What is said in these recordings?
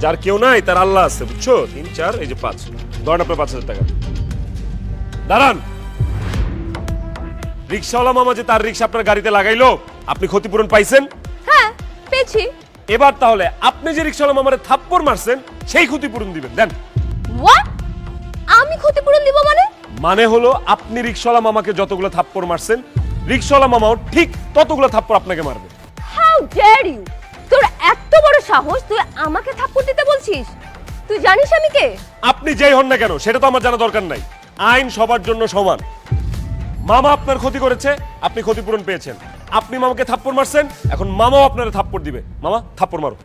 যার কেউ নাই তার আল্লাহ আছে, বুঝছো? 3 4 এই যে 5, ধরেন আপনার 5,000 টাকা। দাঁড়ান, রিক্সাওয়ালা মামা যে তার রিক্সা আপনার গাড়িতে লাগাইলো, আপনি ক্ষতিপূরণ পাইছেন? হ্যাঁ পেয়েছি। এবার তাহলে আপনি যে রিক্সাওয়ালা মামারে থাপ্পড় মারছেন সেই ক্ষতিপূরণ দিবেন, দেন। হোয়াট? আমি ক্ষতিপূরণ দিব মানে? মানে হলো আপনি রিক্সাওয়ালা মামাকে যতগুলো থাপ্পড় মারছেন, রিক্সাওয়ালা মামাও ঠিক ততগুলো থাপ্পড় আপনাকে মারবে। How dare you! তোর এত বড় সাহস, তুই আমাকে থাপ্পড় দিতে বলছিস? তুই জানিস আমি কে? আপনি যেই হন না কেন সেটা তো আমার জানা দরকার নাই। আইন সবার জন্য সমান। মামা আপনার ক্ষতি করেছে, আপনি ক্ষতিপূরণ পেয়েছেন। আপনি মামাকে থাপ্পড় মারছেন, এখন মামাও আপনার থাপ্পড় দিবে। মামা থাপ্পড় মারো।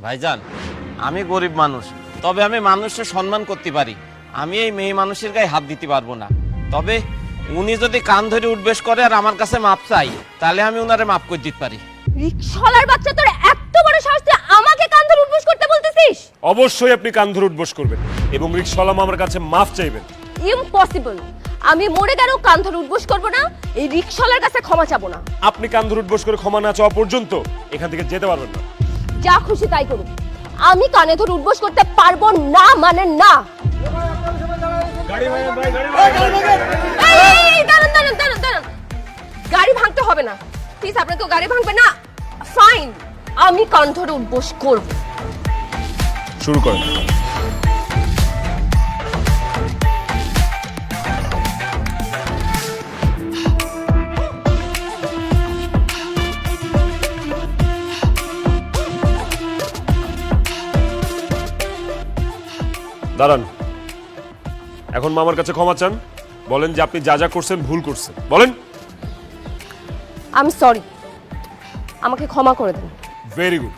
ভাইজান, আমি গরিব মানুষ, তবে আমি মানুষের সম্মান করতে পারি। আমি এই মেয়ে মানুষের গায়ে হাত দিতে পারবো না। তবে উনি যদি কান ধরে উঠবেশ করে আর আমার কাছে মাপ চাই, তাহলে আমি উনারে মাপ করে দিতে পারি। রিকশালার বাচ্চা, তোর এত বড় সাহস, তুই আমাকে কান ধরে উঠবোস করতে বলতেছিস? অবশ্যই আপনি কান ধরে উঠবোস করবেন এবং রিক্সাওয়ালা মামার কাছে মাফ চাইবেন। ইম্পসিবল! আমি মরে গেলেও কান ধরে উঠবোস করবো না, এই রিকশালার কাছে ক্ষমা চাবো না। আপনি কান ধরে উঠবোস করে ক্ষমা না চাওয়া পর্যন্ত এখান থেকে যেতে পারবেন না। যা খুশি তাই করুন, আমি কানে ধরে উঠবোস করতে পারবো না, মানে না। এই, দাঁড়ান দাঁড়ান দাঁড়ান দাঁড়ান, গাড়ি ভাঙতে হবে না প্লিজ, আপনার কেউ গাড়ি ভাঙবে না। ফাইন, আমি কান ধরে উঠবোস করবো। শুরু করেন। দাঁড়ান, এখন মামার কাছে ক্ষমা চান। বলেন যে আপনি যা যা করছেন ভুল করছেন, বলেন। আমি সরি, আমাকে ক্ষমা করে দিন। Very good.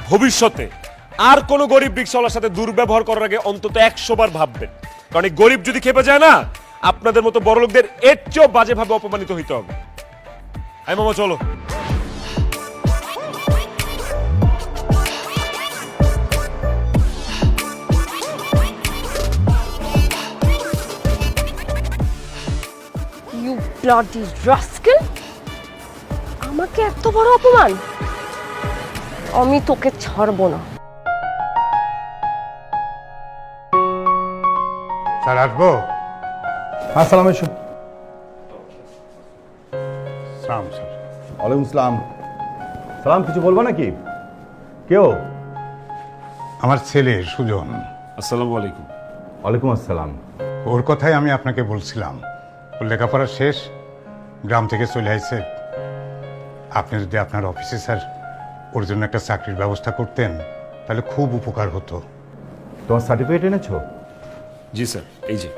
ভবিষ্যতে আর কোন গরিব রিক্সাওয়ালার সাথে দুর্ব্যবহার করার আগে অন্তত 100 বার ভাববেন, কারণ এই গরিব যদি খেপে যায় না, আপনাদের মতো বড় লোকদের এর চেয়েও বাজেভাবে অপমানিত হইতে হবে। আই মামা চলো। You bloody rascal! আমাকে এত বড় অপমান! আমি তোকে ছাড়বো না। স্যার আসবো? আসসালামু আলাইকুম। সালাম স্যার। ওয়ালাইকুম আসসালাম। সালাম, কিছু বলবো নাকি? কেউ? আমার ছেলে সুজন। আসসালামু আলাইকুম। ওয়ালাইকুম আসসালাম। ওর কথাই আমি আপনাকে বলছিলাম। ওর লেখাপড়া শেষ, গ্রাম থেকে চলে আসছে। আপনি যদি আপনার অফিসে স্যার ওর জন্য একটা চাকরির ব্যবস্থা করতেন তাহলে খুব উপকার হতো। তোমার সার্টিফিকেট এনেছো? জি স্যার, এই যে।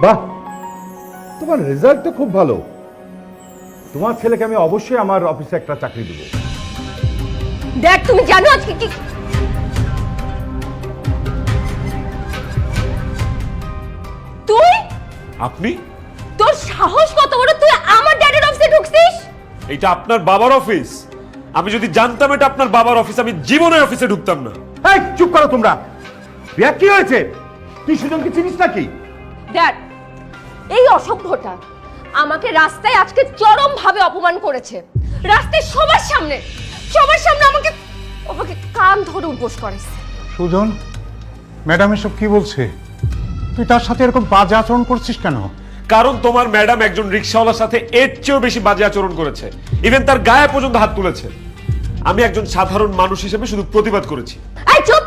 বাহ, তোমার রেজাল্ট তো খুব ভালো। তোমার ছেলেকে আমি অবশ্যই আমার অফিসে একটা চাকরি দেবো। দেখ, তুমি জানো আজকে কি? তুই? আপনি? তোর সাহস কত বড়, তুই আমার ড্যাডির অফিসে ঢুকছিস? এটা আপনার বাবার অফিস। আমি যদি জানতাম এটা আপনার বাবার অফিস, আমি জীবনের অফিসে ঢুকতাম না। এই চুপ করো তোমরা। রিয়া, কি হয়েছে? তুই সুজনকে চিনিস নাকি? ড্যাড, এই অসভ্যটা আমাকে রাস্তায় আজকে চরম ভাবে অপমান করেছে। রাস্তায় সবার সামনে আমাকে আমাকে কান ধরে উঠবোস করেছে। সুজন, ম্যাডাম এসব কি বলছে? তুই তার সাথে এরকম বাজে আচরণ করছিস কেন? কারণ তোমার ম্যাডাম একজন রিক্সাওয়ালার সাথে এর চেয়েও বেশি বাজে আচরণ করেছে, ইভেন তার গায়ে পর্যন্ত হাত তুলেছে। আমি একজন সাধারণ মানুষ হিসেবে শুধু প্রতিবাদ করেছি। এই চুপ!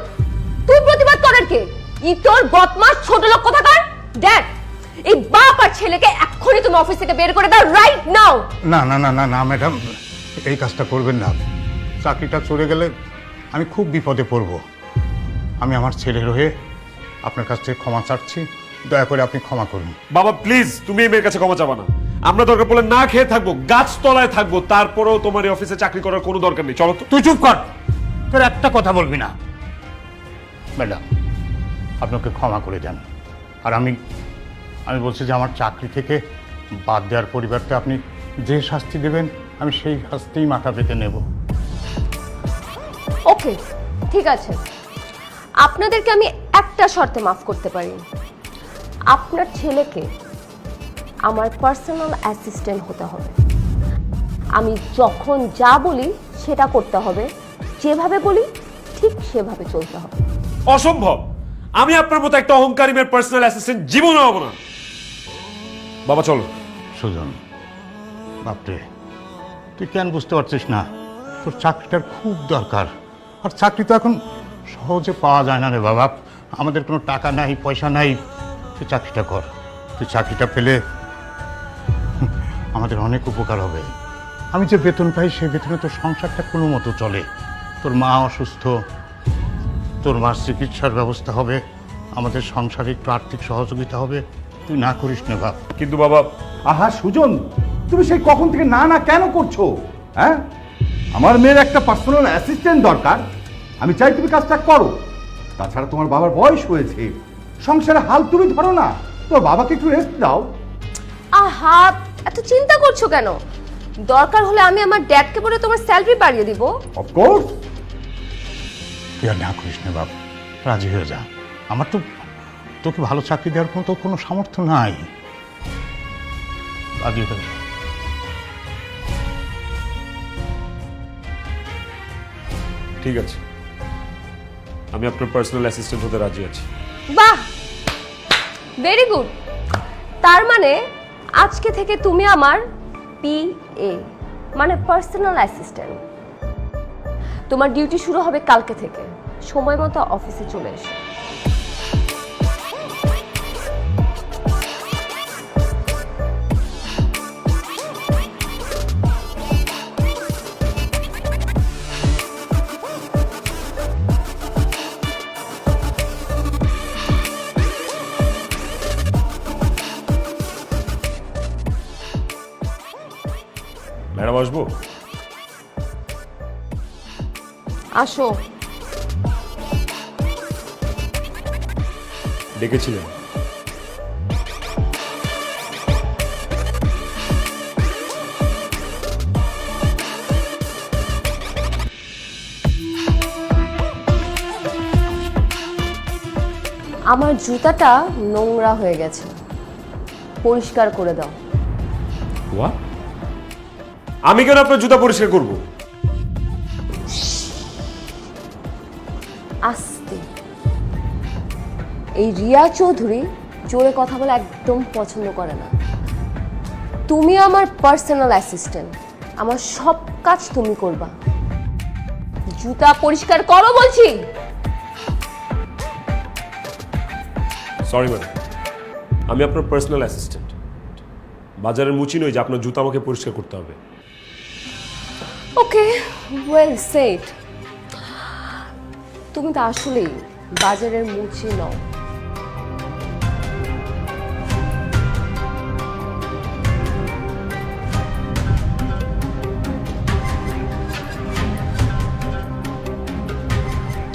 তুই প্রতিবাদ করার কে? ই তোর বদমাশ ছোট লোক কোথাকার! ড্যাড, এই বাপ আর ছেলেকে এক্ষুনি তুমি অফিস থেকে বের করে দাও, রাইট নাও। না না না না না ম্যাডাম, এই কাজটা করবেন না। চাকরিটা চলে গেলে আমি খুব বিপদে পড়ব। আমি আমার ছেলের হয়ে আপনার কাছ থেকে ক্ষমা চাচ্ছি, দয়া করে আপনি ক্ষমা করুন। বাবা প্লিজ, তুমি এই মেয়ের কাছে ক্ষমা চাবা না। আমরা দরকার পড়লে না খেয়ে থাকবো, গাছতলায় থাকবো, তারপরেও তোমার এই অফিসে চাকরি করার কোনো দরকার নেই। চলো তো। তুই চুপ কর, তোর একটা কথা বলবি না। ম্যাডাম, আপনাকে ক্ষমা করে দেন। আর আমি বলছি যে আমার চাকরি থেকে বাদ দেওয়ার পরিবর্তে আপনি যে শাস্তি দেবেন আমি সেই শাস্তিই মাথা পেতে নেব। ওকে, ঠিক আছে, আপনাদেরকে আমি একটা শর্তে মাফ করতে পারি, আপনার ছেলেকে আমার পার্সোনাল অ্যাসিস্ট্যান্ট হতে হবে। আমি যখন যা বলি সেটা করতে হবে, যেভাবে বলি ঠিক সেভাবে চলতে হবে। অসম্ভব, আমি আপনার মতো একটা অহংকারী মেয়ের পার্সোনাল অ্যাসিস্ট্যান্ট জীবনে হব না। বাবা চলো। সুজন, বাপরে, তুই কেন বুঝতে পারছিস না? তোর চাকরিটার খুব দরকার। আর চাকরি তো এখন সহজে পাওয়া যায় না রে বাবা। আমাদের কোনো টাকা নাই, পয়সা নাই। তুই চাকরিটা কর। তুই চাকরিটা পেলে আমাদের অনেক উপকার হবে। আমি যে বেতন পাই সেই বেতনে তোর সংসারটা কোনো মতো চলে। তোর মা অসুস্থ, তোর মার চিকিৎসার ব্যবস্থা হবে, আমাদের সংসারে একটু আর্থিক সহযোগিতা হবে। তুই না করিস না বাপ। কিন্তু বাবা, আহা সুজন, তুমি সেই কখন থেকে না না কেন করছো? হ্যাঁ, আমার মেয়ের একটা পার্সোনাল অ্যাসিস্ট্যান্ট দরকার, আমি চাই তুমি কাজটা করো। তাছাড়া তোমার বাবার বয়স হয়েছে, সংসারে হাল তুমি ধরো না, তোমার বাবাকে একটু রেস্ট দাও। আহা, এত চিন্তা করছো কেন? দরকার হলে আমি আমার ড্যাডকে বলে তোমার স্যালারি বাড়িয়ে দিব। অফকোর্স। তুই আর না করিস না বাপ, রাজি হয়ে যা। আমার তো তোকে ভালো চাকরি দেওয়ার কোনো সামর্থ্য নাই। রাজি হয়ে যা। ঠিক আছে, আমি আপনার পার্সোনাল অ্যাসিস্ট্যান্ট হতে রাজি আছি। বাহ, ভেরি গুড। তার মানে আজকে থেকে তুমি আমার পিএ, মানে পার্সোনাল অ্যাসিস্ট্যান্ট। তোমার ডিউটি শুরু হবে কালকে থেকে। সময় মতো অফিসে চলে এসো। ম্যাডাম আসবো? আসো। ডেকেছিলেন? আমার জুতাটা নোংরা হয়ে গেছে, পরিষ্কার করে দাও। What? আমি কেন আপনার জুতা পরিষ্কার করব? আস্তে। এই রিয়া চৌধুরী জোরে কথা বলে একদম পছন্দ করে না। তুমি আমার পার্সোনাল অ্যাসিস্ট্যান্ট, আমার সব কাজ তুমি করবা। জুতা পরিষ্কার করো বলছি। সরি ম্যাডাম, আমি আপনার পার্সোনাল অ্যাসিস্ট্যান্ট। বাজারের মুচি নই যে আপনার জুতা আমাকে পরিষ্কার করতে হবে। ওকে, ওয়েল সেড। তুমি তো আসলেই বাজারের মুচি নও।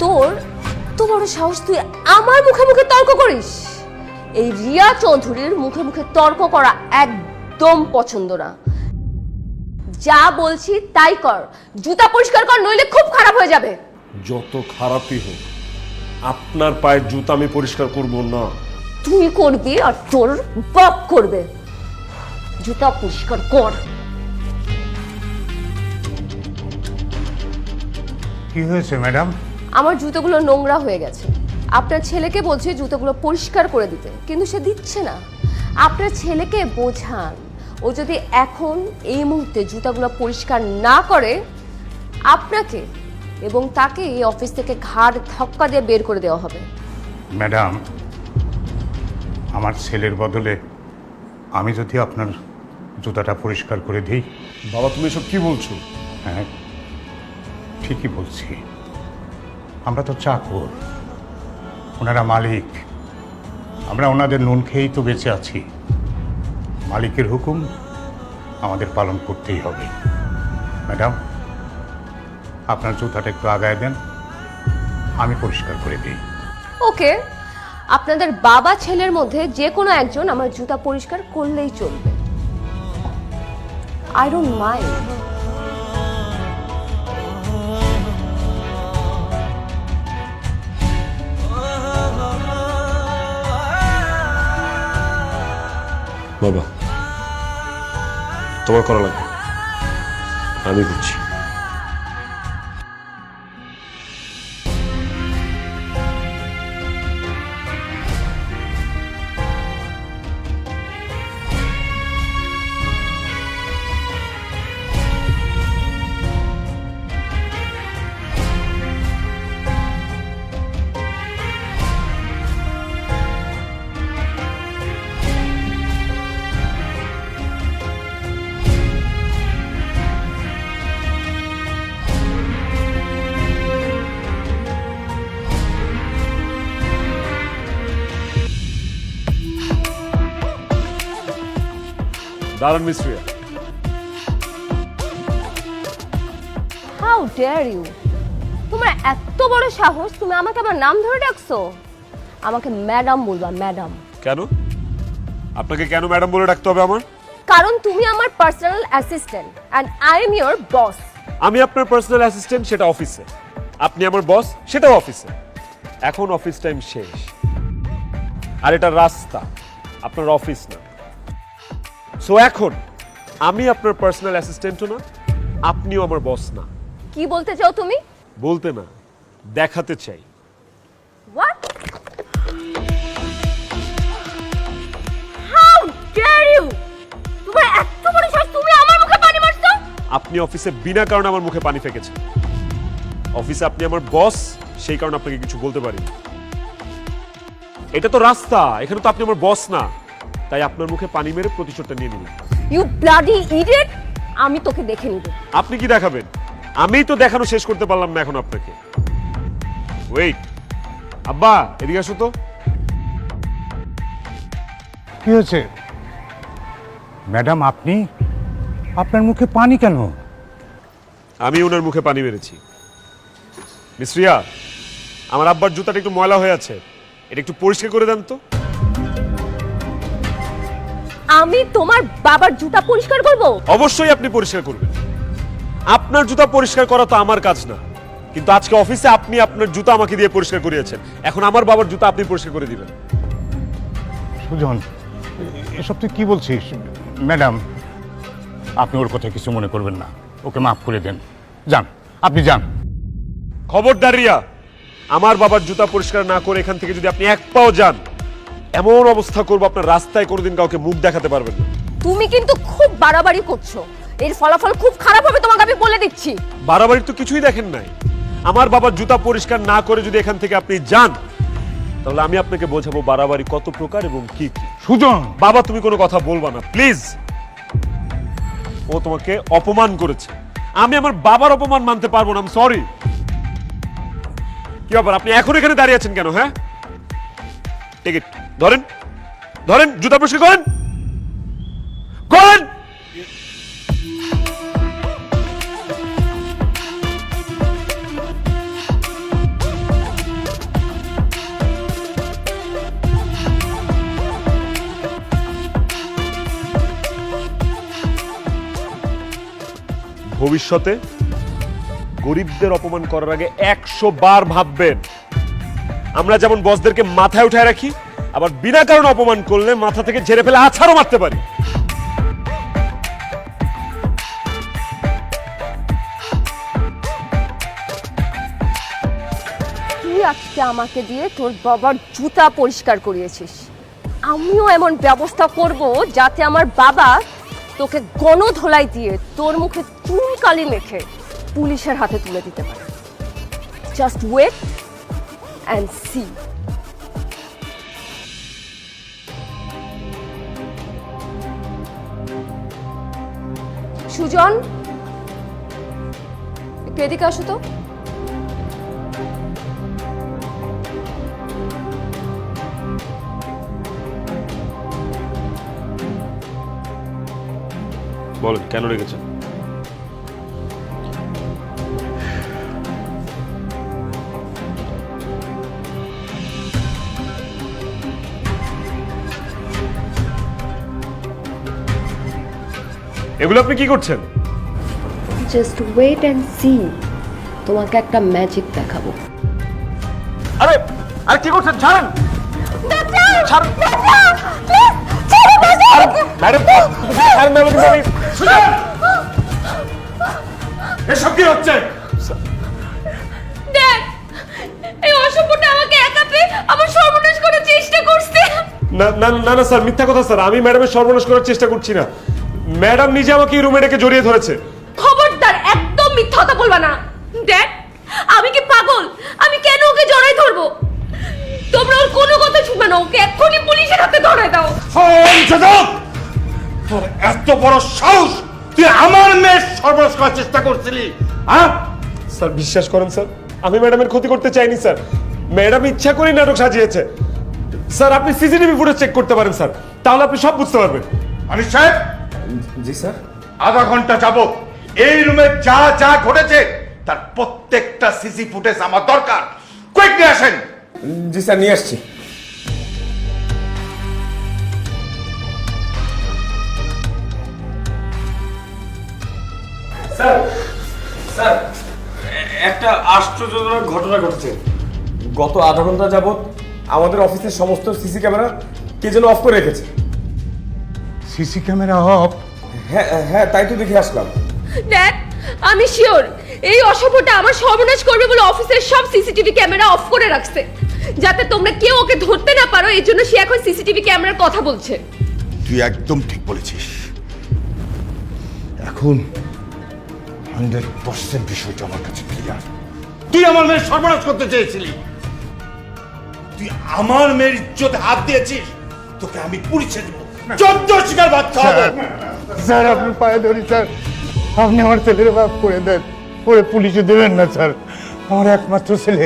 তোর এত বড় সাহস, তুই আমার মুখে মুখে তর্ক করিস? এই রিয়া চৌধুরীর মুখে মুখে তর্ক করা একদম পছন্দ না। যা বলছি তাই কর, জুতা পরিষ্কার কর, নইলে খুব খারাপ হয়ে যাবে। যত খারাপই হোক, আপনার পায়ের জুতা আমি পরিষ্কার করব না। তুই করবি আর তোর বাপ করবে। জুতা পরিষ্কার কর। কি হয়েছে ম্যাডাম? আমার জুতোগুলো নোংরা হয়ে গেছে। আপনার ছেলেকে বলছে জুতোগুলো পরিষ্কার করে দিতে, কিন্তু সে দিচ্ছে না। আপনার ছেলেকে বোঝান, ও যদি এখন এই মুহূর্তে জুতাগুলো পরিষ্কার না করে, আপনাকে এবং তাকে এই অফিস থেকে ঘাড় ধাক্কা দিয়ে বের করে দেওয়া হবে। ম্যাডাম, আমার ছেলের বদলে আমি যদি আপনার জুতাটা পরিষ্কার করে দিই। বাবা, তুমি এসব কি বলছো? হ্যাঁ, ঠিকই বলছি। আমরা তো চাকর, ওনারা মালিক। আমরা ওনাদের নুন খেয়েই তো বেঁচে আছি। মালিকের হুকুম আমাদের পালন করতেই হবে। ম্যাডাম, আপনার জুতাটা একটু আগায় দেন, আমি পরিষ্কার করে দিই। ওকে, আপনাদের বাবা ছেলের মধ্যে যে কোনো একজন আমার জুতা পরিষ্কার করলেই চলবে। I don't mind. বাবা, তোমার করা লাগবে, আমি করছি। দারুণ মিস্ত্রিয়া। How dare you! তোমার এত বড় সাহস, তুমি আমাকে আমার নাম ধরে ডাকছো? আমাকে ম্যাডাম বলবা, ম্যাডাম। কেন আপনাকে কেন ম্যাডাম বলে ডাকতে হবে আমার? কারণ তুমি আমার personal assistant and I am your boss. আমি আপনার পার্সোনাল অ্যাসিস্ট্যান্ট, সেটা অফিসে। আপনি আমার বস, সেটাও অফিসে। এখন অফিস টাইম শেষ, আর এটা রাস্তা, আপনার অফিস না। সো এখন আমি আপনার পার্সোনাল অ্যাসিস্ট্যান্টও না, আপনিও আমার বস না। কি বলতে চাও তুমি? বলতে না, দেখাতে চাই। হোয়াট? How dare you! তোমার এত বড় সাহস, তুমি আমার মুখে পানি মারছো? আপনি অফিসে বিনা কারণে আমার মুখে পানি ফেকেছেন। অফিসে আপনি আমার বস, সেই কারণে আপনাকে কিছু বলতে পারি। এটা তো রাস্তা, এখানে তো আপনি আমার বস না, তাই আপনার মুখে পানি মেরে প্রতিশোধটা নিয়ে নিলাম। You bloody idiot! আমি তোকে দেখে নিব। আপনি কি দেখাবেন? আমিই তো দেখানো শেষ করতে পারলাম না এখন আপনাকে। ওয়েট, আব্বা এদিকে আসো তো। কি হয়েছে ম্যাডাম? আপনি আপনার মুখে পানি কেন? আমি ওনার মুখে পানি মেরেছি। মিস্ত্রিয়া, আমার আব্বার জুতাটা একটু ময়লা হয়ে আছে, এটা একটু পরিষ্কার করে দেন তো। আমি তোমার বাবার জুতা পরিষ্কার করব? অবশ্যই আপনি পরিষ্কার করবেন। আপনার জুতা পরিষ্কার করা তো আমার কাজ না, কিন্তু আজকে অফিসে আপনি আপনার জুতা আমাকে দিয়ে পরিষ্কার করিয়েছেন, এখন আমার বাবার জুতা আপনি পরিষ্কার করে দিবেন। সুজন, এসব তুই কি বলছিস? ম্যাডাম, আপনি ওর কথা কিছু মনে করবেন না, ওকে মাফ করে দেন। যান, আপনি যান। খবরদার রিয়া, আমার বাবার জুতা পরিষ্কার না করে এখান থেকে যদি আপনি এক পাও যান, এমন অবস্থা করবো আপনার রাস্তায় কোনোদিন কাউকে মুখ দেখাতে পারবেন না। তুমি কিন্তু খুব বাড়াবাড়ি করছো, এর ফলাফল খুব খারাপ হবে, তোমাকে আমি বলে দিচ্ছি। বাড়াবাড়ি তো কিছুই দেখেন নাই। আমার বাবার জুতা পরিষ্কার না করে যদি এখান থেকে আপনি যান, তাহলে আমি আপনাকে বোঝাবো বাড়াবাড়ি কত প্রকার এবং কি কি। সুজন! বাবা, তুমি কোনো কথা বলবা না প্লিজ। ও তোমাকে অপমান করেছে, আমি আমার বাবার অপমান মানতে পারবো না। সরি। কি ব্যাপার, আপনি এখন এখানে দাঁড়িয়ে আছেন কেন? হ্যাঁ, টিকিট ধরেন, ধরেন, জুতা পরিষ্কার করেন, করেন। ভবিষ্যতে গরিবদের অপমান করার আগে 100 বার ভাববেন। আমরা যেমন বসদেরকে মাথায় উঠায় রাখি, আবার বিনা কারণে অপমান করলে মাথা থেকে ঝেড়ে ফেলে আছাড়ও মারতে পারি। তুই আজকে আমাকে দিয়ে তোর বাবার জুতা পরিষ্কার করিয়েছিস, আমিও এমন ব্যবস্থা করব যাতে আমার বাবা তোকে গণধোলাই দিয়ে তোর মুখে চুনকালি মেখে পুলিশের হাতে তুলে দিতে পারে। Just wait and see. Sujan, একটু এদিকে আসো তো। বলেন কেন রেখেছেন? এগুলো আপনি কি করছেন? জাস্ট ওয়েট অ্যান্ড সি, তোমাকে একটা ম্যাজিক দেখাবো। আরে আরে কি করছেন? ছাড়েন, বাঁচাও! ছাড়ুন। বাঁচাও! প্লিজ ছেড়ে বাঁচাও! ম্যাডাম এসব কি হচ্ছে? ড্যাড, এই অসভ্যটা আমাকে একা পেয়ে আমার সর্বনাশ করার চেষ্টা করছে। না না না না স্যার, মিথ্যা কথা স্যার, আমি ম্যাডামের সর্বনাশ করার চেষ্টা করছি না। ম্যাডাম নিজে আমাকে এই রুমে ডেকে জড়িয়ে ধরেছে। খবরদার, একদম মিথ্যা কথা বলবা না। ড্যাড, আমি কি পাগল? আমি কেন ওকে জড়াই ধরবো? তোমরা ওর কোনো কথা শুনবে না, ওকে এক্ষুনি পুলিশের হাতে ধরাই দাও। তোর এত বড় সাহস, তুই আমার মেয়ের সর্বনাশ করার চেষ্টা করছিলি, হ্যাঁ? স্যার বিশ্বাস করেন স্যার, আমি ম্যাডামের ক্ষতি করতে চাইনি স্যার। ম্যাডাম ইচ্ছা করেই নাটক সাজিয়েছে। স্যার আপনি সিসিটিভি ফুটেজ চেক করতে পারেন স্যার, তাহলে আপনি সব বুঝতে পারবেন। মানিক সাহেব, জি স্যার। আধা ঘন্টা যাবত এই রুমে যা যা ঘটেছে তার প্রত্যেকটা সিসি ফুটেজ আমার দরকার। কুইক নিয়ে আসেন। জি স্যার, নিয়ে আসছি। স্যার স্যার, একটা আশ্চর্যজনক ঘটনা ঘটেছে। গত আধা ঘন্টা যাবত আমাদের অফিসের সমস্ত সিসি ক্যামেরা কে যেন অফ করে রেখেছে। CC camera off? হ্যাঁ হ্যাঁ, তাই তো দেখে আসলাম। ড্যাড, আমি শিওর এই অসভ্যটা আমার সর্বনাশ করবে বলে অফিসের সব সিসিটিভি ক্যামেরা অফ করে রাখছে, যাতে তোমরা কেউ ওকে ধরতে না পারো। এই জন্য সে এখন সিসিটিভি ক্যামেরার কথা বলছে। তুই একদম ঠিক বলেছিস। এখন 100% বিষয়টা আমার কাছে ক্লিয়ার। তুই আমার মেয়ের সর্বনাশ করতে চেয়েছিলি, তুই আমার মেয়ের ইজ্জতে হাত দিয়েছিস, তোকে আমি পুলিশে দেবো। 14 শিকার বাচ্চা হবে। স্যার আপনার পায়ে ধরি স্যার, আপনি আমার ছেলের মাফ করে দেন। ওরে পুলিশে দেবেন না স্যার, আমার একমাত্র ছেলে,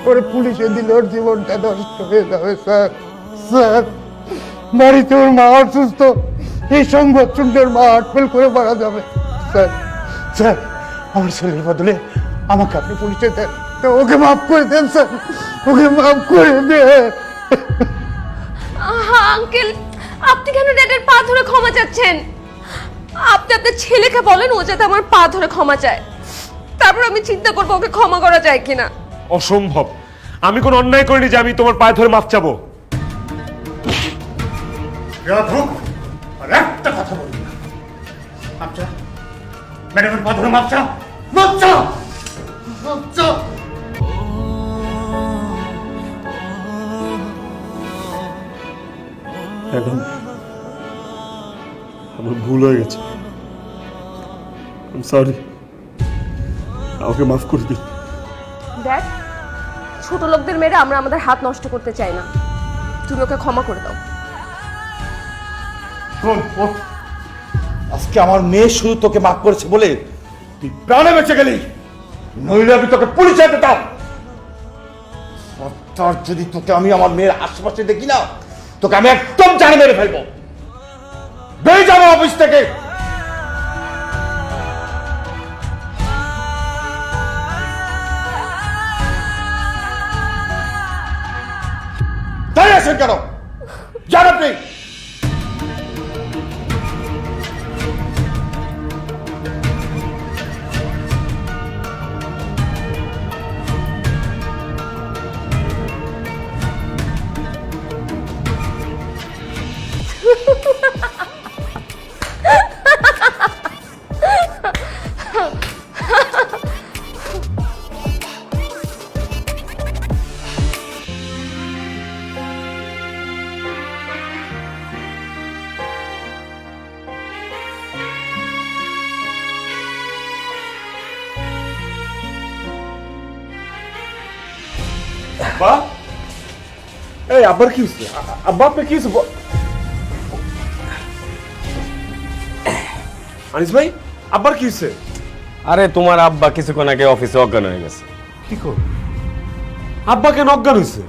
ওরে পুলিশে দিলে ওর জীবনটা নষ্ট হয়ে যাবে স্যার। স্যার বাড়িতে ওর মা অসুস্থ, এই সংবাদ শুনলে ওর মা হার্টফেল করে মারা যাবে। স্যার স্যার, আমার ছেলের বদলে আমাকে আপনি পুলিশে দেন, তো ওকে মাফ করে দেন স্যার, ওকে মাফ করে দেন। আঙ্কেল, আপনি কেন ড্যাডের পা ধরে ক্ষমা চাচ্ছেন? আপনি আপনার ছেলেকে বলেন ও যাতে আমার পা ধরে ক্ষমা চায়, তারপর আমি চিন্তা করবো ওকে ক্ষমা করা যায় কিনা। অসম্ভব, আমি কোনো অন্যায় করিনি যে আমি তোমার পায়ে ধরে মাফ চাবো। আর একটা কথা বলবি না। মাপ চা, ম্যাডামের পা ধরে মাপ চা, মাপ চা, মাপ চা। ম্যাডাম, আমার ভুল হয়ে গেছে, সরি, আমাকে মাফ করে দিন। ড্যাড, ছোট লোকদের মেরে আমরা আমাদের হাত নষ্ট করতে চাই না, তুমি ওকে ক্ষমা করে দাও। শোন, ওঠ। আজকে আমার মেয়ে শুধু তোকে মাফ করেছে বলে তুই প্রাণে বেঁচে গেলি, নইলে আমি তোকে পুলিশে দিতাম। তার যদি তোকে আমি আমার মেয়ের আশেপাশে দেখি না, তোকে আমি একদম জানে মেরে ফেলবো। বেরিয়ে যাবো অফিস থেকে। দাঁড়িয়ে আছেন কেন? যান আপনি। আব্বা, এই আব্বার কি হচ্ছে? আব্বা আপনার কি হচ্ছে? আনিস ভাই, আব্বার কি হচ্ছে? আরে তোমার আব্বা কিছুক্ষণ আগে অফিসে অজ্ঞান হয়ে গেছে। কি কর? আব্বা কেন অজ্ঞান হয়েছে?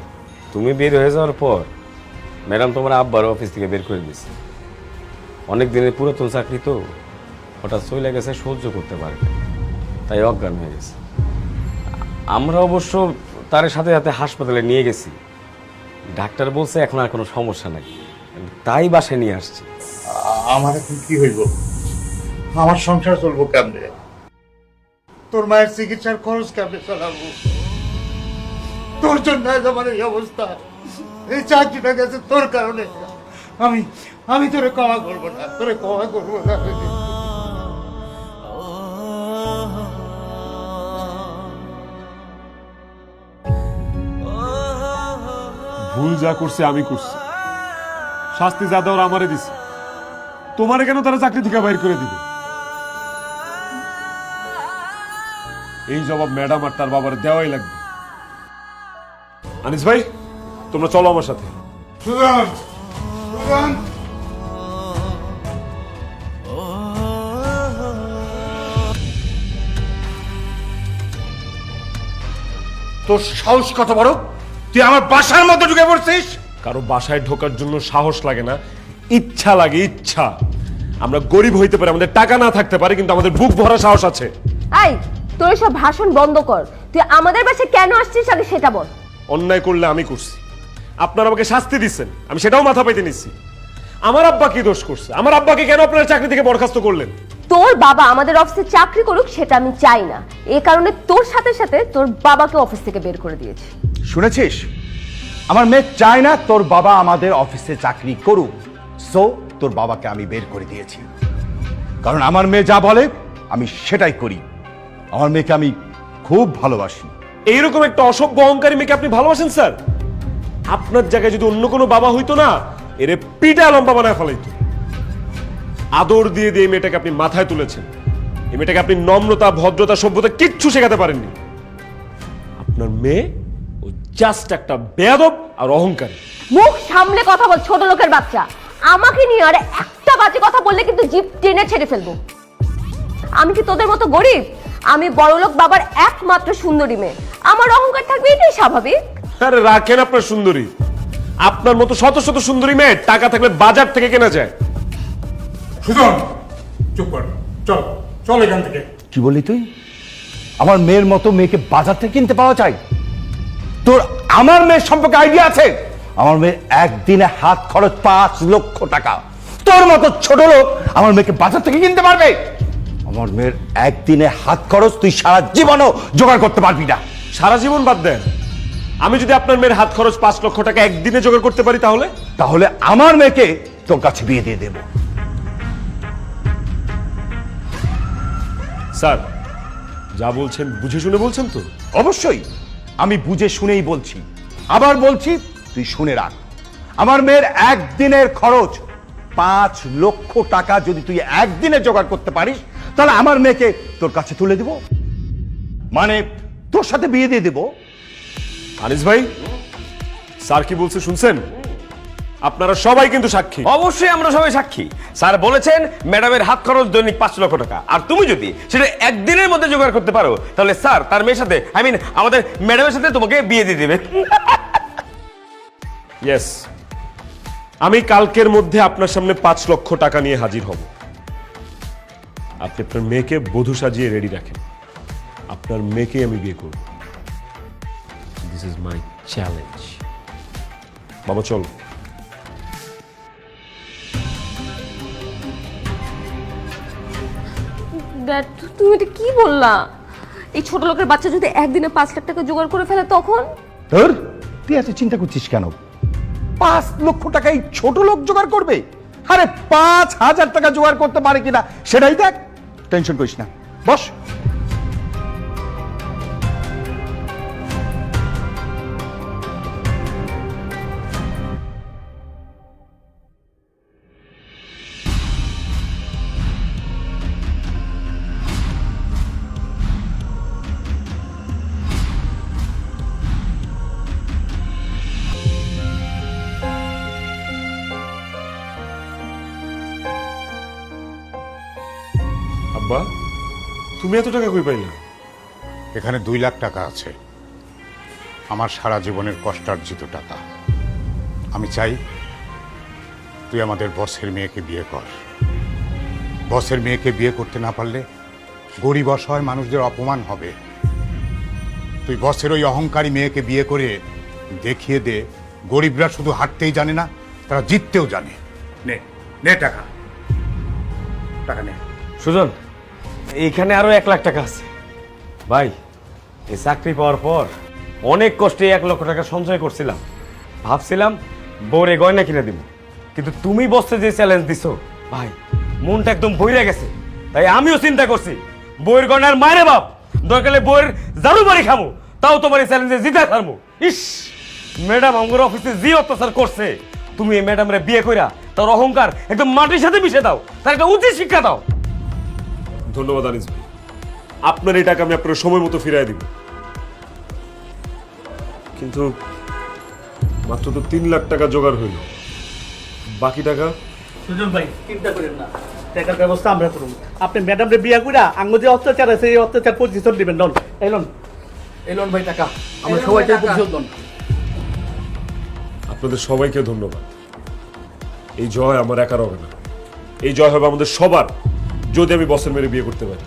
তুমি বের হয়ে যাওয়ার পর ম্যাডাম তোমার আব্বার অফিস থেকে বের করে দিয়েছে। অনেক দিনের পুরাতন চাকরি তো, হঠাৎ চলে গেছে, সহ্য করতে পারে না, তাই অজ্ঞান হয়ে গেছে। আমরা অবশ্য তার সাথে সাথে হাসপাতালে নিয়ে গেছি, ডাক্তার বলছে এখন আর কোনো সমস্যা নাই, তাই বাসায় নিয়ে আসছি। আমার এখন কি হইব? আমার সংসার চলবো কেমনে? তোর মায়ের চিকিৎসার খরচ কেমনে চালাবো? তোর জন্য আজ আমার এই অবস্থা। এই চাকরিটা গেছে তোর কারণে, আমি তোরে ক্ষমা করবো না, তোরে ক্ষমা করবো না। ভুল যা করছে আমি করছি, শাস্তি যা দেওয়ার আমারে দিছে। তোমারে কেন তারা চাকরি থেকে বাইর করে দিবে? এই জবাব ম্যাডাম আর তার বাবার দেওয়াই লাগবে। আনিস ভাই, তোমরা চলো আমার সাথে। সুজন, সুজন, তোর সাহস কত বড়, তুই আমার বাসার মধ্যে ঢুকে পড়ছিস? কারো বাসায় ঢোকার জন্য সাহস লাগে না, ইচ্ছা লাগে, ইচ্ছা। আমরা গরিব হইতে পারি, আমাদের টাকা না থাকতে পারে, কিন্তু আমাদের বুক ভরা সাহস আছে। এই, তোর সব ভাষণ বন্ধ কর। তুই আমাদের বাসায় কেন আসছিস আগে সেটা বল। অন্যায় করলে আমি করছি, আপনারা আমাকে শাস্তি দিচ্ছেন, আমি সেটাও মাথা পাইতে নিচ্ছি। আমার আব্বা কি দোষ করছে? আমার আব্বাকে কেন আপনারা চাকরি থেকে বরখাস্ত করলেন? তোর বাবা আমাদের অফিসে চাকরি করুক সেটা আমি চাই না, এই কারণে তোর সাথে সাথে তোর বাবাকে অফিস থেকে বের করে দিয়েছি। শুনেছিস, আমার মেয়ে চায় না তোর বাবা আমাদের অফিসে চাকরি করুক, সো তোর বাবাকে আমি বের করে দিয়েছি। কারণ আমার মেয়ে যা বলে আমি সেটাই করি। আমার মেয়েকে আমি খুব ভালোবাসি। এইরকম একটা অসভ্য অহংকারী মেয়েকে আপনি ভালোবাসেন স্যার? আপনার জায়গায় যদি অন্য কোনো বাবা হইতো না, এরে পিটা লম্বা বানায় ফেলাইতো। আদর দিয়ে দিয়ে এই মেয়েটাকে আপনি মাথায় তুলেছেন। এই মেয়েটাকে আপনি নম্রতা, ভদ্রতা, সভ্যতা কিচ্ছু শেখাতে পারেননি। আপনার মেয়ে ও জাস্ট একটা বেয়াদব আর অহংকারী। মুখ সামলে কথা বল ছোট লোকের বাচ্চা। আমাকে নিয়ে আর একটা বাজে কথা বললে কিন্তু জিভ টেনে ছেড়ে ফেলবো। আমি কি তোদের মতো গরিব? আমি বড়লোক বাবার একমাত্র সুন্দরী মেয়ে, আমার অহংকার থাকবে, এটাই স্বাভাবিক। আরে রাখেন আপনার সুন্দরী। আপনার মতো শত শত সুন্দরী মেয়ে টাকা থাকলে বাজার থেকে কেনা যায়। সুজন, চুপ কর, চল চল এখান থেকে। কি বললি তুই? আমার মেয়ের মতো মেয়েকে বাজার থেকে কিনতে পাওয়া যায়? তোর আমার মেয়ের সম্পর্কে আইডিয়া আছে? আমার মেয়ের একদিনে হাত খরচ 5 লক্ষ টাকা। তোর মতো ছোট লোক আমার মেয়েকে বাজার থেকে কিনতে পারবে? আমার মেয়ের একদিনে হাত খরচ তুই সারা জীবনও জোগাড় করতে পারবি না। সারা জীবন বাদ দেন, আমি যদি আপনার মেয়ের হাত খরচ 5 লক্ষ টাকা একদিনে জোগাড় করতে পারি তাহলে আমার মেয়েকে তোর কাছে বিয়ে দিয়ে দেব। স্যার, যা বলছেন বুঝে শুনে বলছেন তো? অবশ্যই আমি বুঝে শুনেই বলছি। আবার বলছি, তুই শুনে রাখ। আমার মেয়ের একদিনের খরচ 5 লক্ষ টাকা যদি তুই একদিনে জোগাড় করতে পারিস, তাহলে আমার মেয়েকে তোর কাছে তুলে দিব, মানে তোর সাথে বিয়ে দিয়ে দেব। আনিস ভাই, স্যার কি বলছে শুনছেন? আপনারা সবাই কিন্তু সাক্ষী। অবশ্যই আমরা সবাই সাক্ষী। স্যার বলেছেন ম্যাডামের হাত খরচ দৈনিক 5 লক্ষ টাকা, আর তুমি যদি সেটা একদিনের মধ্যে জোগাড় করতে পারো, তাহলে স্যার তার মেয়ের সাথে, আই মিন আমাদের ম্যাডামের সাথে তোমাকে বিয়ে দিয়ে দেবে। ইয়েস, আমি কালকের মধ্যে আপনার সামনে 5 লক্ষ টাকা নিয়ে হাজির হব। আপনি আপনার মেয়েকে বধূ সাজিয়ে রেডি রাখেন। আপনার মেয়েকে আমি বিয়ে করব। This is my challenge. বাবা চল। ড্যাড, তুমি এটা কি বললা? এই ছোট লোকের বাচ্চা যদি একদিনে 5 লাখ টাকা জোগাড় করে ফেলে তখন? তোর তুই এত চিন্তা করছিস কেন? 5 লক্ষ টাকা এই ছোট লোক জোগাড় করবে? আরে 5,000 টাকা জোগাড় করতে পারে কিনা সেটাই দেখ। টেনশন করিস না, বস। আব্বা, তুমি এত টাকা কই পাইলে? এখানে 2 লাখ টাকা আছে, আমার সারা জীবনের কষ্টার্জিত টাকা। আমি চাই তুই আমাদের বসের মেয়েকে বিয়ে কর। বসের মেয়েকে বিয়ে করতে না পারলে গরিব অসহায় মানুষদের অপমান হবে। তুই বসের ওই অহংকারী মেয়েকে বিয়ে করে দেখিয়ে দে, গরিবরা শুধু হারতেই জানে না, তারা জিততেও জানে। নে নে টাকা, টাকা নে। সুজন, এইখানে আরো 1 লাখ টাকা আছে। ভাই, এই চাকরি পাওয়ার পর অনেক কষ্টে 1 লক্ষ টাকা সঞ্চয় করছিলাম। ভাবছিলাম বউরে গয়না কিনে দিব, কিন্তু তুমি বসতে যে চ্যালেঞ্জ দিছো ভাই, মনটা একদম বইরে গেছে। তাই আমিও চিন্তা করছি বইয়ের গয়নার মায়ের বাপ দরকারে বইয়ের জারু বাড়ি খামো, তাও তোমার এই চ্যালেঞ্জে জিতা খামো। ইস, ম্যাডাম আমার অফিসে যে অত্যাচার করছে, তুমি এই ম্যাডামরে বিয়ে কইরা তার অহংকার একদম মাটির সাথে মিশে দাও, তার একটা উচিত শিক্ষা দাও। ধন্যবাদ আনিস ভাই, আপনার এই টাকা আমি আপনার সময় মতো ফিরিয়ে দিব। কিন্তু মাত্র তো 3 লাখ টাকা জোগাড় হইল, বাকি টাকা? সুজন ভাই চিন্তা করেন না, টাকার ব্যবস্থা আমরা করব। আপনি ম্যাডামরে বিয়া কইরা আঙ্গ যে অত্যাচার আছে এই অত্যাচার প্রতিশোধ দিবেন। ডন এলন ভাই টাকা আমরা সবাইকে প্রতিশোধ দেন। আপনাদের সবাইকে ধন্যবাদ। এই জয় আমার একার হবে না, এই জয় হবে আমাদের সবার, যদি আমি বসের মেরে বিয়ে করতে পারি।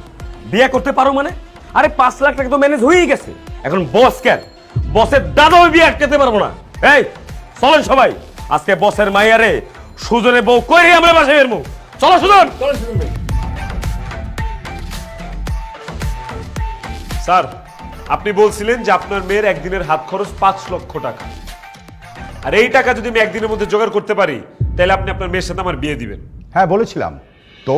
বিয়ে করতে পারো মানে? আরে 5 লাখ টাকা তো ম্যানেজ হয়েই গেছে, এখন বস কেন? বসের দাদাও বিয়ে আটকাতে পারবো না। এই চলেন সবাই, আজকে বসের মাইয়ারে সুজনের বউ কইরে আমরা বাসায় বেরমু। চলো সুজন। স্যার, আপনি বলছিলেন যে আপনার মেয়ের একদিনের হাত খরচ 5 লক্ষ টাকা, আর এই টাকা যদি আমি একদিনের মধ্যে জোগাড় করতে পারি তাহলে আপনি আপনার মেয়ের সাথে আমার বিয়ে দিবেন। হ্যাঁ বলেছিলাম তো।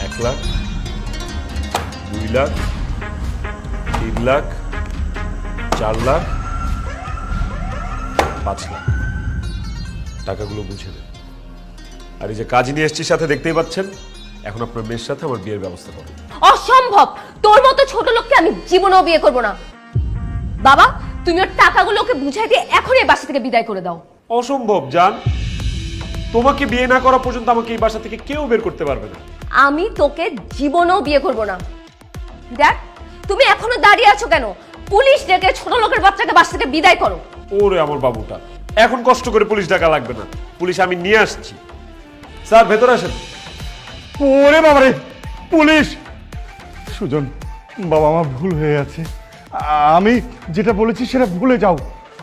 1 লাখ, 2 লাখ, 3 লাখ, 4 লাখ, 5 লাখ, টাকাগুলো বুঝে নেন। আর এই যে কাজ নিয়ে এসছি সাথে, দেখতেই পাচ্ছেন, এখন আপনার মেয়ের সাথে আমার বিয়ের ব্যবস্থা করুন। অসম্ভব, তোর মতো ছোট লোককে আমি জীবনেও বিয়ে করব না। বাবা, তুমি ওর টাকাগুলোকে বুঝাই দিয়ে এখন এই বাসা থেকে বিদায় করে দাও। অসম্ভব জান, তোমাকে বিয়ে না করা পর্যন্ত আমাকে এই বাসা থেকে কেউ বের করতে পারবে না। আমি তোকে জীবনেও বিয়ে করব না। দেখ, তুমি এখনো দাঁড়িয়ে আছো কেন? পুলিশ ডেকে ছোট লোকের বাচ্চাকে বাসা থেকে বিদায় করো। ওরে আমার বাবুটা, এখন কষ্ট করে পুলিশ ডাকা লাগবে না, পুলিশ আমি নিয়ে আসছি। স্যার ভেতরে আসেন। ওরে বাবারে, পুলিশ! সুজন বাবা, আমার ভুল হয়ে আছে, আমি যেটা বলেছি সেটা ভুলে যাও।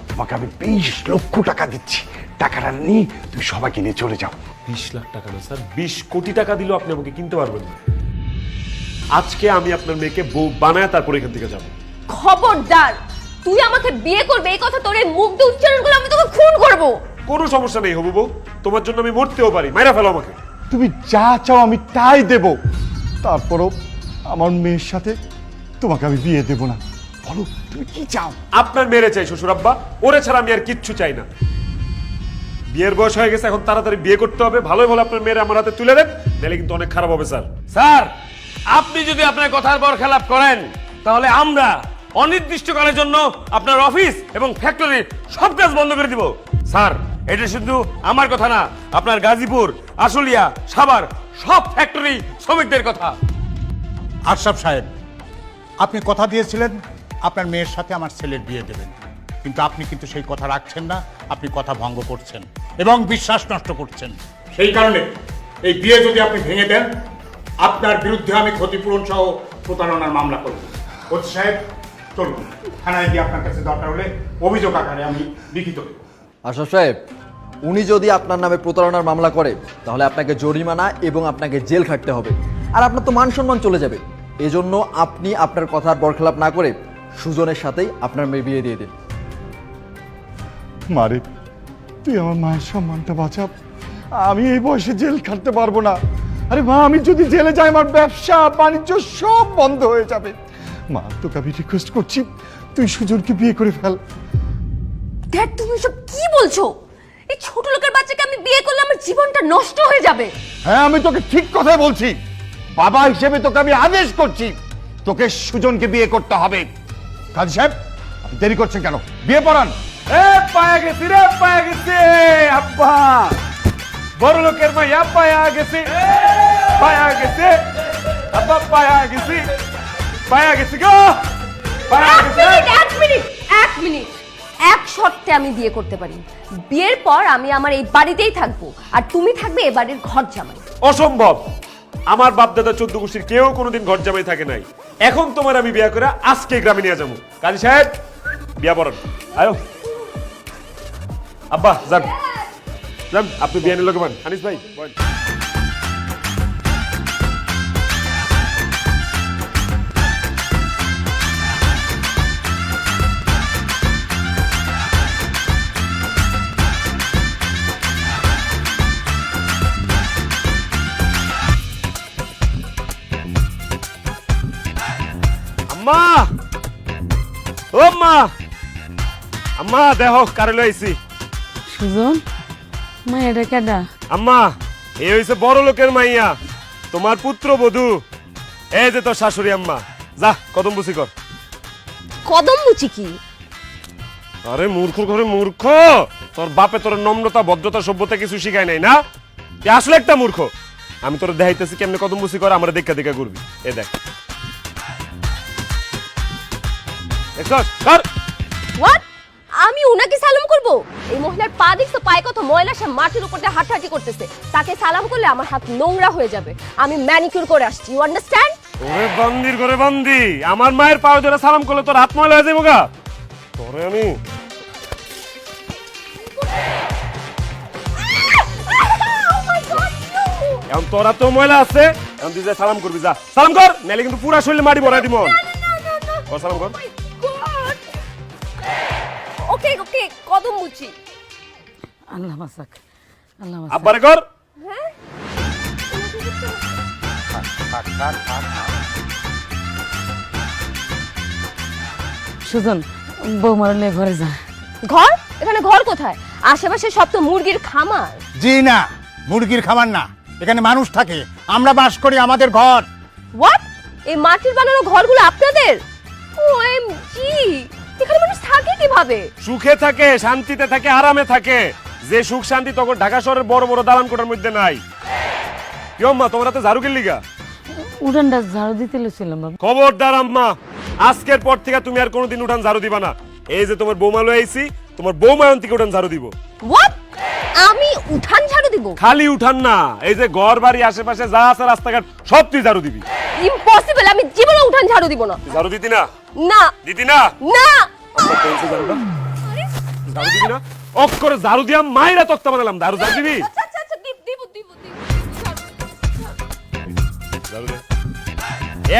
তোমাকে আমি 20 লক্ষ টাকা দিচ্ছি, টাকাটা নিয়ে তুমি সবাইকে নিয়ে চলে যাও। 20 লাখ টাকা না স্যার, 20 কোটি টাকা দিলেও আপনি আমাকে কিনতে পারবেন না। আজকে আমি আপনার মেয়েকে বউ বানায় তারপর এখান থেকে যাব। খবরদার, তুই আমাকে বিয়ে করবে এই কথা তোর এই মুখ দিয়ে উচ্চারণ করলে আমি তোকে খুন করব। কোনো সমস্যা নেই হবু বউ, তোমার জন্য আমি মরতেও পারি, মাইরা ফেলো আমাকে। তুমি যা চাও আমি তাই দেব, তারপরও আমার মেয়ের সাথে তোমাকে আমি বিয়ে দেব না। বলো তুমি কি চাও? আপনার মেরে চাই শ্বশুর আব্বা, ওরে ছাড়া আমি আর কিচ্ছু চাই না। বিয়ের বয়স হয়ে গেছে, এখন তাড়াতাড়ি বিয়ে করতে হবে। ভালোই ভালো আপনার মেয়ের আমার হাতে তুলে দেন, নাহলে কিন্তু অনেক খারাপ হবে স্যার। স্যার, আপনি যদি আপনার কথার বরখেলাপ করেন তাহলে আমরা অনির্দিষ্টকালের জন্য আপনার অফিস এবং ফ্যাক্টরির সব কাজ বন্ধ করে দিব। স্যার, এটা শুধু আমার কথা না, আপনার গাজীপুর, আশুলিয়া, সাভার সব ফ্যাক্টরি শ্রমিকদের কথা। আশরাফ সাহেব, আপনি কথা দিয়েছিলেন আপনার মেয়ের সাথে আমার ছেলের বিয়ে দেবেন, কিন্তু আপনি কিন্তু সেই কথা রাখছেন না, আপনি কথা ভঙ্গ করছেন এবং বিশ্বাস নষ্ট করছেন। সেই কারণে এই বিয়ে যদি আপনি ভেঙে দেন, আপনার বিরুদ্ধে আমি ক্ষতিপূরণ সহ প্রতারণার মামলা করব। ওসি সাহেব চলুন, থানায় গিয়ে আপনার কাছে দরকার হলে অভিযোগ আকারে আমি লিখিত দেব। আশরাফ সাহেব, উনি যদি আপনার নামে প্রতারণার মামলা করে তাহলে আপনাকে জরিমানা এবং আপনাকে জেল খাটতে হবে, আর আপনার তো মান সম্মান চলে যাবে। এজন্য আপনি আপনার কথার বরখেলাপ না করে সুজনের সাথেই আপনার মেয়ে বিয়ে দিয়ে দিন। মারে, তুই আমার মায়ের সম্মানটা বাঁচা, আমি এই বয়সে জেল খাটতে পারবো না। আরে মা, আমি যদি জেলে যাই আমার ব্যবসা বাণিজ্য সব বন্ধ হয়ে যাবে। মা, তোকে আমি রিকোয়েস্ট করছি, তুই সুজনকে বিয়ে করে ফেল। ড্যাড, তুমি সব কি বলছো? এই ছোট লোকের বাচ্চাকে আমি বিয়ে করলে আমার জীবনটা নষ্ট হয়ে যাবে। হ্যাঁ, আমি তোকে ঠিক কথাই বলছি। বাবা হিসেবে তোকে আমি আদেশ করছি, তোকে সুজনকে বিয়ে করতে হবে। কাজী সাহেব, আপনি দেরি করছেন কেন? বিয়ে পড়ান। এ পায়া গেছি রে, পায়া গেছি আব্বা, বড় লোকের মাইয়া পায়া গেছি, পায়া গেছে আব্বা, পায়া গেছি, পায়া গেছি গো, পায়া গেছে। এক মিনিট, এক শর্তে আমি বিয়ে করতে পারি। বিয়ের পর আমি আমার এই বাড়িতেই থাকবো, আর তুমি থাকবে এ বাড়ির ঘর জামাই। অসম্ভব, আমার বাপ দাদা 14 গোষ্ঠীর কেউ কোনোদিন ঘর জামাই থাকে নাই। এখন তোমার আমি বিয়ে করে আজকে গ্রামে নিয়ে যাবো। কাজী সাহেব, বিয়া পড়ান। আয়ো আব্বা, যান যান, আপনি বিয়ে নিয়ে লোকে পান। আনিস ভাই বলেন। আম্মা ও মা আম্মা দেখো কারে লইছি সুজন মায়েরা কেডা? আম্মা এই হইছে বড় লোকের মাইয়া তোমার পুত্রবধূ এই যে তোর শাশুড়ি আম্মা যা কদম বুঝি কর কদম মুচি কি? আরে মূর্খর ঘরে মূর্খ তোর বাপে তোর নম্রতা ভদ্রতা সভ্যতা কিছু শিখায় নাই না তুই আসলে একটা মূর্খ আমি তোর দেখাইতেছি কেমনে কদম বুঝি কর আমরা দেখা দেখা করবি এ দেখ দেখছস কর হোয়াট? আমি উনাকে সালাম করব? এই মহিলার পা দেখছো, পায়ে কত ময়লা, সে মাটির উপর দিয়ে হাঁটাহাঁটি করতেছে। তাকে সালাম করলে আমার হাত নোংরা হয়ে যাবে। আমি ম্যানিকিউর করে আসছি, ইউ আন্ডারস্ট্যান্ড? ওরে বান্দির ঘরে বান্দি আমার মায়ের পায়ে ধরে সালাম করলে তোর হাত ময়লা হয়ে যাবো গা তোরে আমি এখন তোরা তো ময়লা আছে এখন তুই যা সালাম করবি যা সালাম কর নাইলে কিন্তু পুরা শরীরে মাটি ভরাই দিব কর সালাম কর ওকে ওকে, কদম মুচি। আল্লাহ মাসাক, আল্লাহ মাসাক। আব্বারে কর সুজন বৌমার নিয়ে ঘরে যা। ঘর? এখানে ঘর কোথায়? আশেপাশে সব তো মুরগির খামার। জি না, মুরগির খামার না, এখানে মানুষ থাকে, আমরা বাস করি, আমাদের ঘর। হোয়াট? এই মাটির বানানো ঘরগুলো আপনাদের? ওএমজি, এখানে মানুষ থাকে কিভাবে? সুখে থাকে শান্তিতে থাকে আরামে থাকে যে সুখ শান্তি তখন ঢাকা শহরের বড় বড় দালান কোঠার মধ্যে নাই কি আম্মা তোমরা তো ঝাড়ু কিনলি গা উঠানটা ঝাড়ু দিতে লইছিলাম বাবা। খবরদার আম্মা আজকের পর থেকে তুমি আর কোনোদিন উঠান ঝাড়ু দিবা না এই যে তোমার বৌমা লয়ে আইছি তোমার বৌমা থেকে উঠান ঝাড়ু দিব হোয়াট? আমি উঠান ঝাড়ু দিব? খালি উঠান না এই যে ঘর বাড়ি আশেপাশে যা আছে রাস্তাঘাট সব তুই ঝাড়ু দিবি ইম্পসিবল, আমি জীবনে উঠান ঝাড়ু দিব না। তুই ঝাড়ু দিতি না না দিতি না না। আচ্ছা, পেন্সিল ঝাড়ুটা ঝাড়ু দিবি না অফ করে ঝাড়ু দিয়া মাইরা তক্তা বানালাম ঝাড়ু ঝাড়ু দিবি আচ্ছা আচ্ছা আচ্ছা, দিব দিব দিব। ঝাড়ু দে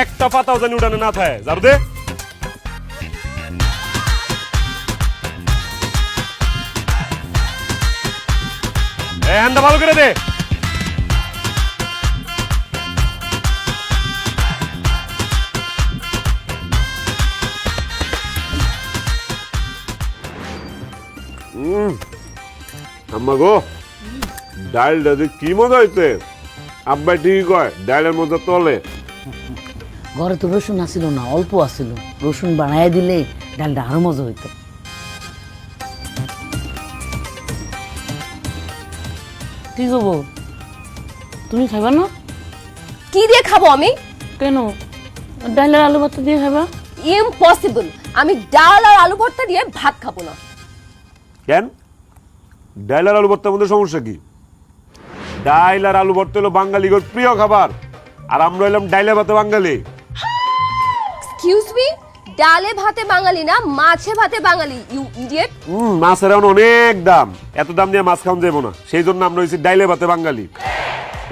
একটা পাতাও জানি উঠানে না থাকে ঝাড়ু দে হ্যান্ডা ভালো করে দে আম্মা গো ডালটা যে কি মজা হইছে আব্বা ঠিকই কয় ডালের মজা তলে ঘরে তো রসুন আসিল না, অল্প আসিল, রসুন বানায় দিলে ডালটা আরো মজা হইতো। কি করবো, তুমি খাইবা না? কি দিয়ে খাবো আমি? কেন, ডালের আলু ভর্তা দিয়ে খাইবা? ইম্পসিবল, আমি ডাল আর আলু ভর্তা দিয়ে ভাত খাবো না। কেন ডাল আর আলু ভর্তার মধ্যে সমস্যা কি ডাল আর আলু ভর্তা হলো বাঙালির প্রিয় খাবার আর আমরা হইলাম ডাইলে ভাতে বাঙালি এক্সকিউজ মি, ডালে ভাতে বাঙালি না, মাছে ভাতে বাঙালি, ইউ ইডিয়েট। মাছের এখন অনেক দাম এত দাম দিয়ে মাছ খাওয়া যাবো না সেই জন্য আমরা হয়েছি ডাইলে ভাতে বাঙালি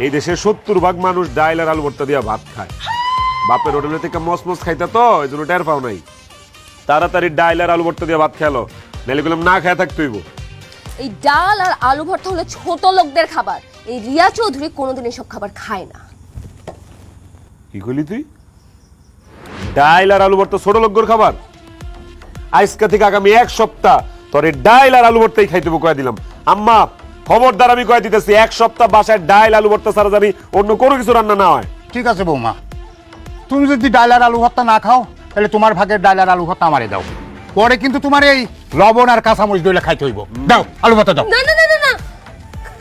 এই দেশের 70% মানুষ ডাইল আর আলু ভর্তা দিয়ে ভাত খায় বাপের হোটেলে থেকে মস মস খাইতা তো এই জন্য টের পাও নাই তাড়াতাড়ি ডাইল আর আলু ভর্তা দিয়ে ভাত খেলো নাইলে গুলাম না খায় থাকতে হইব এই ডাল আর আলু ভর্তা হলো ছোট লোকদের খাবার। এই রিয়া চৌধুরী কোনোদিন এসব খাবার খায় না। কি কইলি তুই ডাইল আর আলু ভর্তা ছোট লোকদের খাবার আজকে থেকে আগামী এক সপ্তাহ তোর এই ডাইল আর আলু ভর্তাই খাইতে কয়ে দিলাম আম্মা খবরদার আমি কয়ে দিতেছি এক সপ্তাহ বাসায় ডাইল আলু ভর্তা ছাড়া জানি অন্য কোনো কিছু রান্না না হয় ঠিক আছে বৌমা, তুমি যদি ডাল আর আলু ভর্তা না খাও তাহলে তোমার ভাগের ডাল আর আলু ভর্তা আমারে দাও, পরে কিন্তু তোমার এই লবণ আর কাঁচামরিচ দইলে খাইতে হইব। দাও আলু ভর্তা দাও। না না না না না,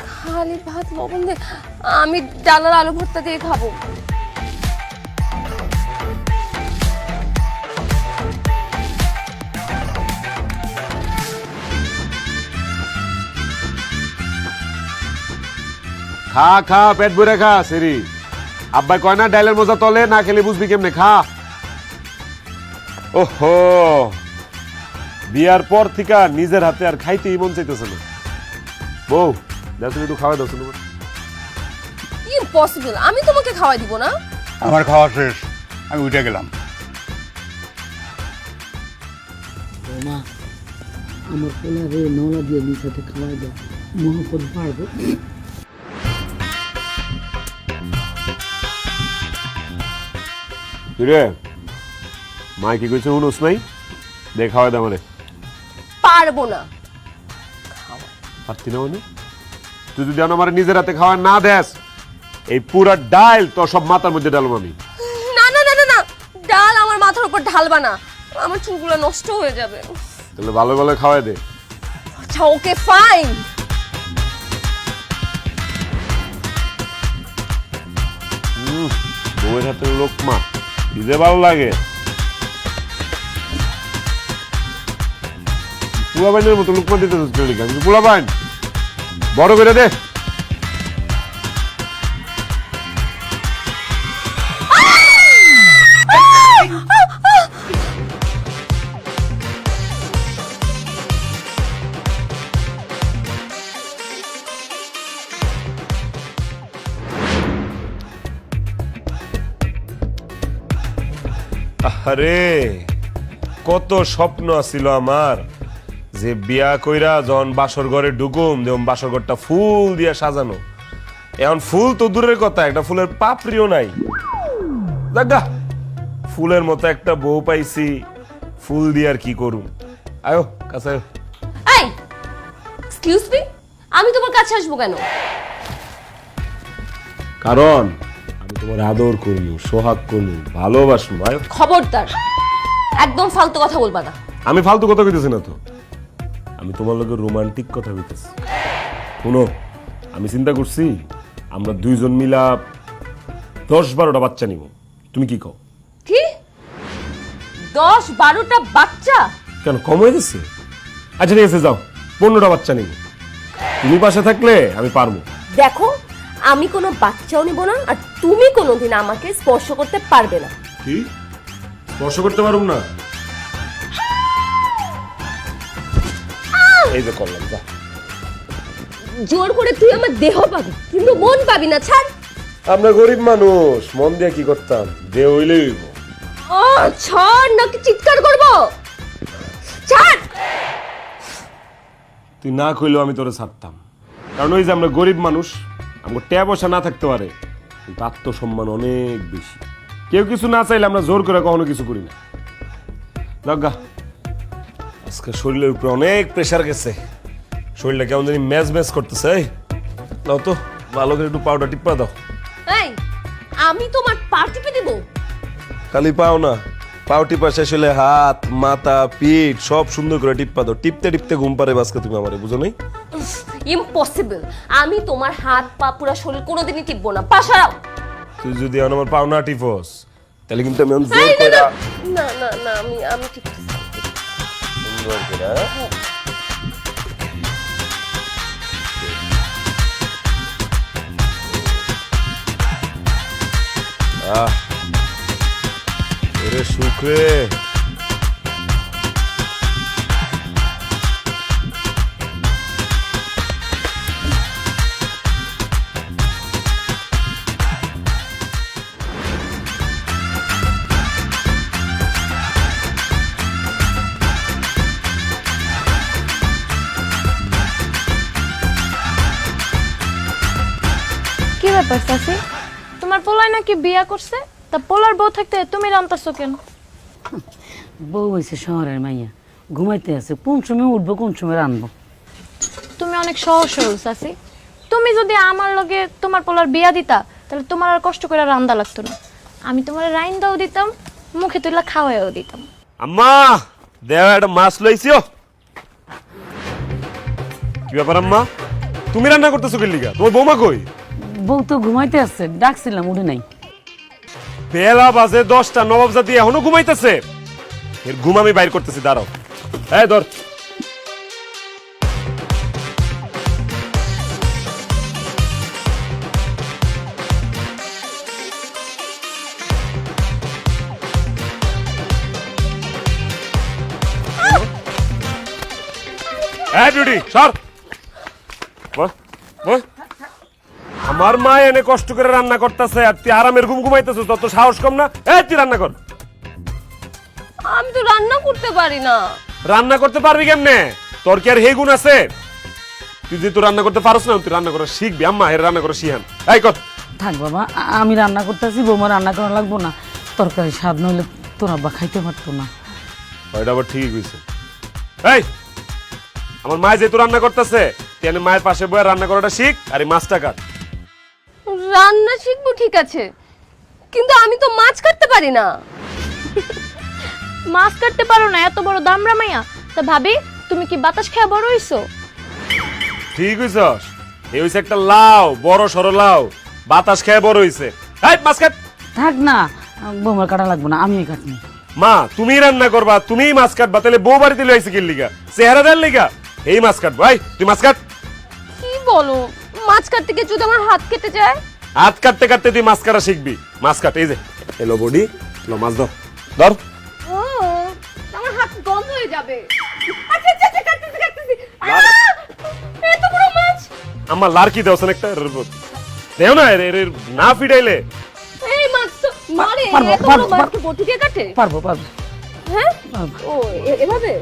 খালি ভাত লবণ দিয়ে আমি ডাল আর আলু ভর্তা দিয়ে খাবো। খা খা পেট ভরে খা সেরি আব্বাই কয় না ডাইলের মজা তলে না খেলে বুঝবি কেমনে খা ওহো বিয়ার পর থেকে নিজের হাতে আর খাইতেই মন চাইতেছে না বউ দেখুন একটু খাওয়াই দাও শুনুন ইম্পসিবল, আমি তোমাকে খাওয়াই দিব না। আমার খাওয়া শেষ, আমি উঠে গেলাম। বৌমা, আমার পোলা রে নলা দিয়ে দুই সাথে খাওয়াই দাও, মহাপদ পারবো। কিরে মা কি কইছে উনুস নাই দেখ খাওয়া দে আমারে। পারবো না। পারতি না মানে? তুই যদি আমার নিজের হাতে খাওয়া না দেস এই পুরা ডাল তো সব মাথার মধ্যে ডালবো আমি। না না না না না, ডাল আমার মাথার উপর ঢালবা না, আমার চুলগুলো নষ্ট হয়ে যাবে। তাহলে ভালো ভালো খাওয়া দে। আচ্ছা ওকে ফাইন। বউয়ের হাতের লোকমা দিতে ভালো লাগে। পুলা বাইনের মতো লোকমা দিতে পুলা বাইন বড় করে দে। আরে কত স্বপ্ন আছিল আমার যে বিয়া কইরা যখন বাসর ঘরে ঢুকুম যেমন বাসর ঘরটা ফুল দিয়া সাজানো। এখন ফুল তো দূরের কথা, একটা ফুলের পাপড়িও নাই। দেখা ফুলের মতো একটা বউ পাইছি, ফুল দিয়ে আর কি করুম। আয়ো কাছে আয়ো। এই এক্সকিউজ মি, আমি তোমার কাছে আসবো কেন? কারণ আমি তোমার আদর করবো, সোহাগ করবো, ভালোবাসবো। আয়ো। খবরদার একদম ফালতু কথা বলবা না। আমি ফালতু কথা কইতেছি না তো, আমি তোমার লগে রোমান্টিক কথা কইতেছি। শুনো, আমি চিন্তা করছি আমরা দুইজন মিলা 10-12টা বাচ্চা নিব। তুমি কি কও? কি 10-12টা বাচ্চা? কেন কম হয়ে গেছে? আচ্ছা ঠিক আছে, যাও 15টা বাচ্চা নিব। তুমি পাশে থাকলে আমি পারবো। দেখো আমি কোনো বাচ্চাও নিব না, আর তুমি কোনোদিন আমাকে স্পর্শ করতে পারবে না। কি স্পর্শ করতে পারুম না? এই যে করলাম, যা। জোর করে তুই আমার দেহ পাবি কিন্তু মন পাবি না। ছাড়। আমরা গরিব মানুষ, মন দিয়ে কি করতাম? দে হইলেই হইব। ও ছাড়, নাকি চিৎকার করব? ছাড়। তুই না কইলেও আমি তোরে ছাড়তাম, কারণ ওই যে আমরা গরিব মানুষ, আমার টাকা পয়সা না থাকতে পারে কিন্তু আত্মসম্মান অনেক বেশি। কেউ কিছু না চাইলে আমরা জোর করে কখনো কিছু করি না। লাগা আজকে শরীরের উপরে অনেক প্রেশার গেছে, শরীরটা কেমন জানি ম্যাচ ম্যাচ করতেছে। এই নাও তো ভালো করে একটু পাউডার টিপা দাও। এই আমি তোমার পা টিপে দেব? খালি পাও না, পাও টিপা শেষ হলে হাত, মাথা, পিঠ সব সুন্দর করে টিপা দাও। টিপতে টিপতে ঘুম পারে আজকে তুমি আমারে, বুঝো নাই? ইম্পসিবল, আমি তোমার হাত পা পুরো শরীর কোনোদিনই টিপবো না। পা সরাও। তুই যদি এখন আমার পাও না টিপস তাহলে কিন্তু আমি জোর এই, করে না না না, আমি টিপতেছি। সুন্দর করে এরে সুখে। কি ব্যাপার চাচি, তোমার পোলাই নাকি বিয়া করছে? তা পোলার বউ থাকতে তুমি রান্তাছো কেন? বউ হয়েছে শহরের মাইয়া, ঘুমাইতে আছে, কোন সময় উঠবো কোন সময় রানবো। তুমি অনেক সহজ সরল চাচি। তুমি যদি আমার লগে তোমার পোলার বিয়া দিতা তাহলে তোমার আর কষ্ট করে রান্দা লাগতো না। আমি তোমার রাইন দাও দিতাম, মুখে তুইলা খাওয়াইও দিতাম। আম্মা দেও একটা মাছ লইছিও। কি ব্যাপার আম্মা, তুমি রান্না করতেছো কি লিগা? তোমার বৌমা কই? বউ তো ঘুমাইতে আছে, ডাকছিলাম উঠে নাই। বেলা বাজে 10টা, নবাব জাতি এখনো ঘুমাইতেছে। এর ঘুম আমি বাইর করতেছি, দাঁড়াও। এই ধর। এই বিউটি সর। বস বস। আমার মা এনে কষ্ট করে রান্না করতেছে আর তুই আরামের ঘুম ঘুমাইতেছিস, তত সাহস কম না? এই তুই রান্না কর। আমি তো রান্না করতে পারি না। রান্না করতে পারবি কেমনে? তোর কি আর হে গুণ আছে? তুই যে তুই রান্না করতে পারছ না, তুই রান্না করা শিখবি। আম্মা এর রান্না করা শিখান। এই কর। থাক বাবা, আমি রান্না করতেছি, বৌমা রান্না করা লাগবো না। তরকারি স্বাদ নইলে তোর আব্বা খাইতে পারতো না। ওইটা আবার ঠিকই কইছে। এই আমার মা যেহেতু রান্না করতেছে তুই মায়ের পাশে বয়ে রান্না করাটা শিখ আর এই মাছটা কাট। রান্না শিখবো ঠিক আছে, কিন্তু আমি তো মাছ কাটতে পারি না। মাছ কাটতে পারো না, এত বড় দামরা মাইয়া? তা ভাবি তুমি কি বাতাস খেয়ে বড় হইছো? ঠিক হইছস, এই হইছে একটা লাউ, বড় সরো লাউ, বাতাস খেয়ে বড় হইছে। এই মাছ কাট। থাক না, বৌমার কাটা লাগবো না, আমি কাটবো। মা তুমি রান্না করবা, তুমিই মাছ কাটবা, তাহলে বউ বাড়িতে লইছে কি লিগা? চেহারা দেন লিগা? এই মাছ কাটবো। এই তুই মাছ কাট। কি বলো, মাছ কাটতে গিয়ে যদি আমার হাত কেটে যায়? হাত কাটতে কাটতে তুই মাছ কাটা শিখবি। মাছ কাট, এই যে এলো বডি, লো মাছ ধর ধর। ও, আমার হাত গন্ধ হয়ে যাবে। আচ্ছা আচ্ছা আচ্ছা, কাটতেছি কাটতেছি। এত বড় মাছ! আমার লারকি দেওছেন একটা দেও না, এর না ফিটাইলে। এই মাছ তো মারে, পারবো, এত বড় পারবো, মাছ কি বটি দিয়ে কাটে? পারবো পারবো। হ্যাঁ? পারবো। ও এভাবে?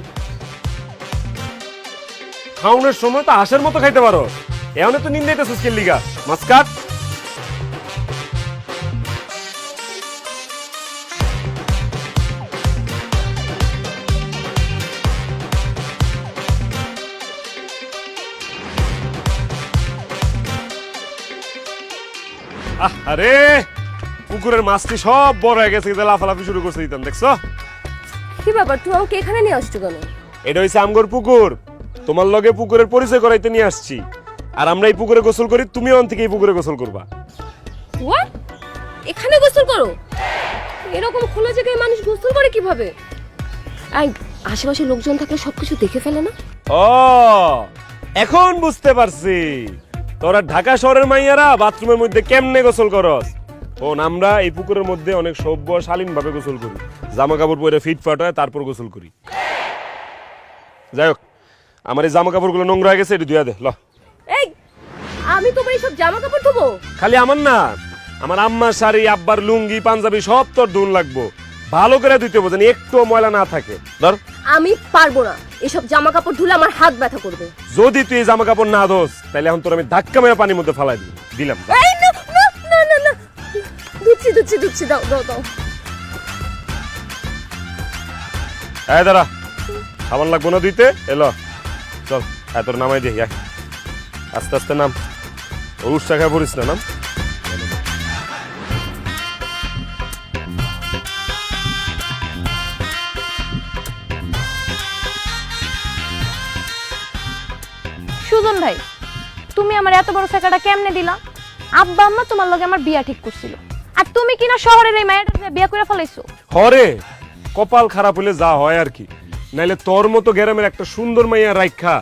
খাওনের সময় তো হাঁসের মতো খাইতে পারো, এমন তো নিন্দাইতেছিস কি লিগা? মাছ কাট। আরে পুকুরের মাছটি সব বড় হয়ে গেছে, লাফালাফি শুরু করছে দিতাম, দেখছো? কি ব্যাপার, তুই আমাকে এখানে নিয়ে আসছো কেন? এটা হইছে আমগর পুকুর, তোমার লগে পুকুরের পরিচয় করাইতে নিয়ে আসছি। আর আমরা এই পুকুরে গোসল করি, তুমিও অন থেকে এই পুকুরে গোসল করবা। হোয়াট? এখানে গোসল করো? এরকম খোলা জায়গায় মানুষ গোসল করে কিভাবে? আই আশেপাশে লোকজন থাকলে সবকিছু দেখে ফেলে না? ও এখন বুঝতে পারছি, তোরা ঢাকা শহরের মাইয়ারা বাথরুমের মধ্যে কেমনে গোসল করস। শোন, আমরা এই পুকুরের মধ্যে অনেক সভ্য শালীন ভাবে গোসল করি, জামা কাপড় পরে ফিটফাট হয় তারপর গোসল করি। যাই হোক, আমার এই জামা কাপড়গুলো নোংরা হয়ে গেছে, এটা ধুয়া দে। ল, এই আমি তোমার এইসব জামা কাপড় ধোবো? খালি আমার না, আমার আম্মার শাড়ি, আব্বার লুঙ্গি, পাঞ্জাবি সব তোর ধুন লাগবো, ভালো করে ধুইতে হবে যেন একটু ময়লা না থাকে। ধর। আমি পারবো না, এসব জামা কাপড় ধুলে আমার হাত ব্যথা করবে। যদি তুই এই জামা কাপড় না ধোস তাহলে এখন তোর আমি ধাক্কা মেরে পানির মধ্যে ফালাই দিলাম। এই না না না না না, দুচ্ছি দুচ্ছি দুচ্ছি, দাও দাও দাও। এই দাঁড়া, সাবান লাগবো না দিতে, এলো চল, তোর নামাই দিই, আস্তে আস্তে নাম, অনুষ্ঠা খায় পড়িস না, নাম। সুজন ভাই, তুমি আমার এত বড় টাকাটা কেমনে দিলা? আব্বা আম্মা তোমার লগে আমার বিয়া ঠিক করছিল, আর তুমি কিনা শহরের এই মায়ের বিয়া করে ফেলাইছো। হরে কপাল খারাপ হলে যা হয় আর কি, নাইলে তোর মতো গ্রামের একটা সুন্দর মাইয়া রাইখা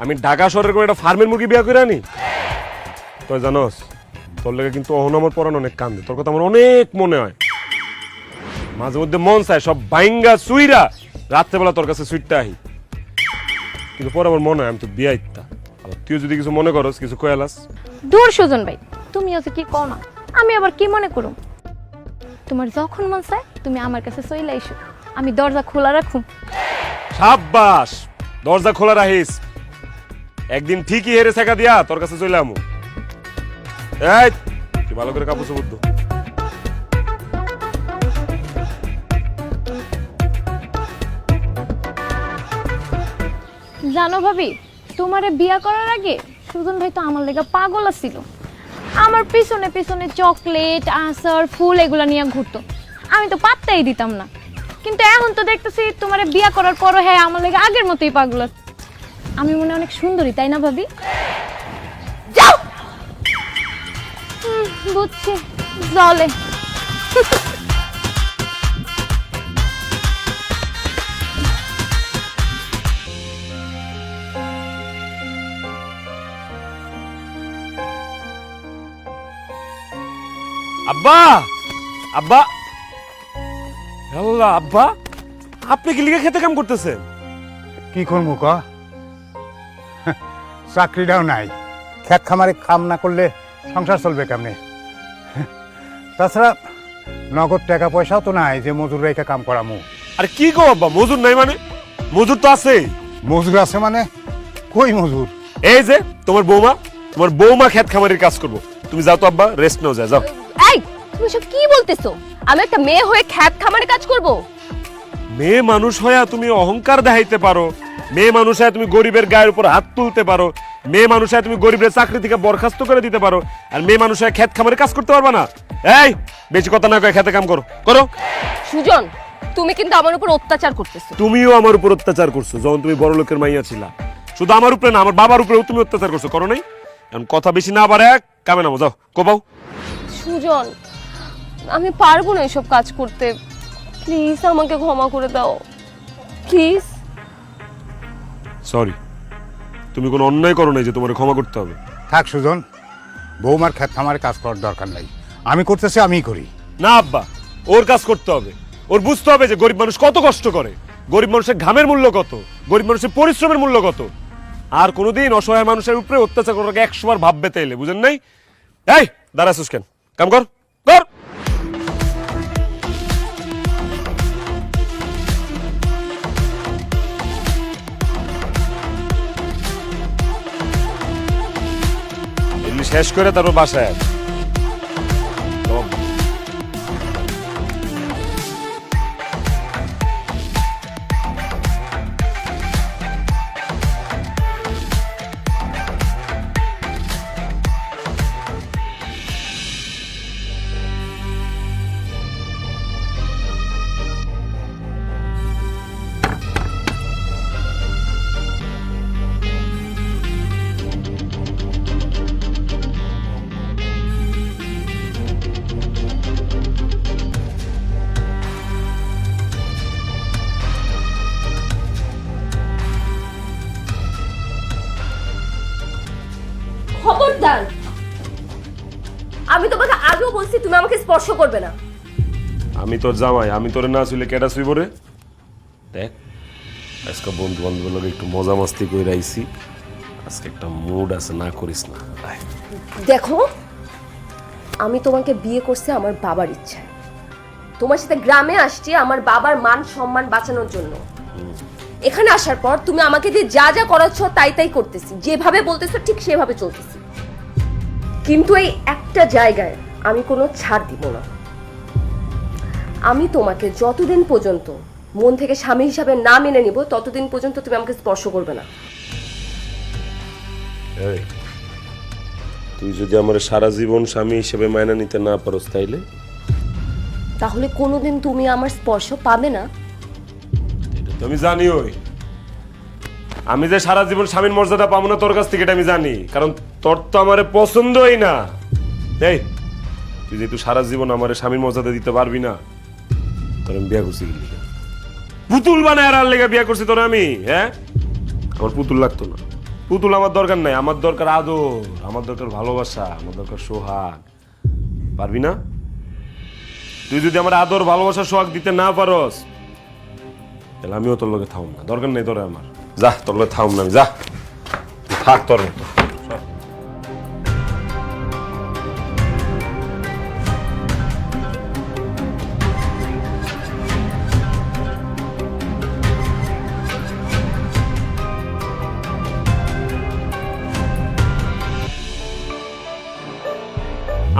আমি ঢাকা শহরের কোনো একটা ফার্মের মুরগি বিয়া করে আনি। তুই জানোস তোর লেগে কিন্তু অহন আমার পরান অনেক কান্দে, তোর কথা আমার অনেক মনে হয়, মাঝে মধ্যে মন চায় সব বাইঙ্গা সুইরা রাত্রেবেলা তোর কাছে সুইটটা আহি, কিন্তু পরে আমার মনে হয় আমি তো বিয়া ইত্যা, আবার তুই যদি কিছু মনে করস, কিছু কয়ালাস। দূর সুজন ভাই, তুমি হচ্ছে কি কও না, আমি আবার কি মনে করুম? তোমার যখন মন চায় তুমি আমার কাছে চলে আইসো, আমি দরজা খোলা রাখুম। সাব্বাস, দরজা খোলা রাখিস, একদিন ঠিকই হেরে শেখা দিয়া তোর কাছে চলে আমু। এই তুই ভালো করে কাপড় চোপড় ধো। জানো ভাবি, তোমারে বিয়া করার আগে সুজন ভাই তো আমার লেগে পাগল ছিল, আমার পিছনে পিছনে চকলেট, আচার, ফুল এগুলা নিয়ে ঘুরতো, আমি তো পাত্তাই দিতাম না। কিন্তু এখন তো দেখতেছি তোমারে বিয়া করার পরও হ্যাঁ আমার লেগে আগের মতোই পাগল। আমি মনে অনেক সুন্দরী, তাই না ভাবি? যাও। বুঝছি, জলে। আব্বা, আব্বা, আল্লাহ, আব্বা আপনি কি লিগে খেতে কাম করতেছেন? কি করবো ক, চাকরিটাও নাই, খেত খামারে কাম না করলে সংসার চলবে কেমনে? তাছাড়া নগদ টাকা পয়সাও তো নাই যে মজুর রেখে কাম করামু। আরে কি গো আব্বা, মজুর নাই মানে? মজুর তো আছে। মজুর আছে মানে? কই মজুর? এই যে তোমার বৌমা খেত খামারের কাজ করবো, তুমি যাও তো আব্বা, রেস্ট নাও, যাও। এই তুমি সব কি বলতেছো? আমি একটা মেয়ে হয়ে খ্যাত খামারে কাজ করব? মেয়ে মানুষ হয়ে তুমি অহংকার দেখাইতে পারো, মেয়ে মানুষ হয়ে তুমি গরিবের গায়ের উপর হাত তুলতে পারো, মেয়ে মানুষ হয়ে তুমি গরিবের চাকরি থেকে বরখাস্ত করে দিতে পারো, আর মেয়ে মানুষ হয়ে ক্ষেত খামারে কাজ করতে পারবা না? এই বেশি কথা না কয়ে খেতে কাম করো করো। সুজন, তুমি কিন্তু আমার উপর অত্যাচার করতেছো। তুমিও আমার উপর অত্যাচার করছো যখন তুমি বড় লোকের মাইয়া ছিলা। শুধু আমার উপরে না, আমার বাবার উপরেও তুমি অত্যাচার করছো, করো নাই? এখন কথা বেশি না বাড়ে, কামে নামো, যাও কোপাও। সুজন, আমি পারবো না এসব কাজ করতে, প্লিজ আমাকে ক্ষমা করে দাও, প্লিজ। সরি, তুমি কোনো অন্যায় করো নাই যে তোমার ক্ষমা করতে হবে। থাক সুজন, বৌমার ক্ষেত খামারে কাজ করার দরকার নাই, আমি করতেছি, আমিই করি। না আব্বা, ওর কাজ করতে হবে, ওর বুঝতে হবে যে গরিব মানুষ কত কষ্ট করে, গরিব মানুষের ঘামের মূল্য কত, গরিব মানুষের পরিশ্রমের মূল্য কত। আর কোনোদিন অসহায় মানুষের উপরে অত্যাচার করার আগে 100 বার ভাববে তাইলে, বুঝেন নাই? এই দাঁড়াছিস কেন, কাম কর কর। এগুলি শেষ করে তারপর বাসায় আয়। খবরদার, আমি তোমাকে আগেও বলছি তুমি আমাকে স্পর্শ করবে না। আমি তোর জামাই, আমি তোরে না শুইলে কেডা শুইব রে? দেখ আজকে বন্ধু বান্ধবের লোক একটু মজা মাস্তি করে আইছি, আজকে একটা মুড আছে, না করিস না। আয়। দেখো, আমি তোমাকে বিয়ে করছি আমার বাবার ইচ্ছায়, তোমার সাথে গ্রামে আসছি আমার বাবার মান সম্মান বাঁচানোর জন্য। এখানে আসার পর তুমি আমাকে দিয়ে যা যা করাচ্ছ তাই তাই করতেছি, যেভাবে বলতেছো ঠিক সেভাবে চলতেছি, কিন্তু এই একটা জায়গায় আমি কোনো ছাড় দিব না। আমি তোমাকে যতদিন পর্যন্ত মন থেকে স্বামী হিসাবে না মেনে নিব ততদিন পর্যন্ত তুমি আমাকে স্পর্শ করবে না। এই, তুই যদি আমার সারা জীবন স্বামী হিসেবে মায়না নিতে না পারোস তাইলে তাহলে কোনোদিন তুমি আমার স্পর্শ পাবে না। এটা তো আমি জানি, ওই আমি যে সারা জীবন স্বামীর মর্যাদা পাবো না তোর কাছ থেকে এটা আমি জানি, কারণ তোর তো আমারে পছন্দই না। এই তুই যেহেতু সারা জীবন আমার স্বামীর মর্যাদা দিতে পারবি না, তোর আমি বিয়ে করছি গেলি পুতুল বানায় আর লেগে বিয়ে করছি তোর আমি। হ্যাঁ, আমার পুতুল লাগতো না, পুতুল আমার দরকার নাই, আমার দরকার আদর, আমার দরকার ভালোবাসা, আমার দরকার সোহাগ। পারবি না? তুই যদি আমার আদর ভালোবাসা সোহাগ দিতে না পারস তাহলে আমিও তোর লগে থাম না, দরকার নেই তোরে আমার। যা, তোর লগে থাম না আমি, যা তুই থাক তোর মতো।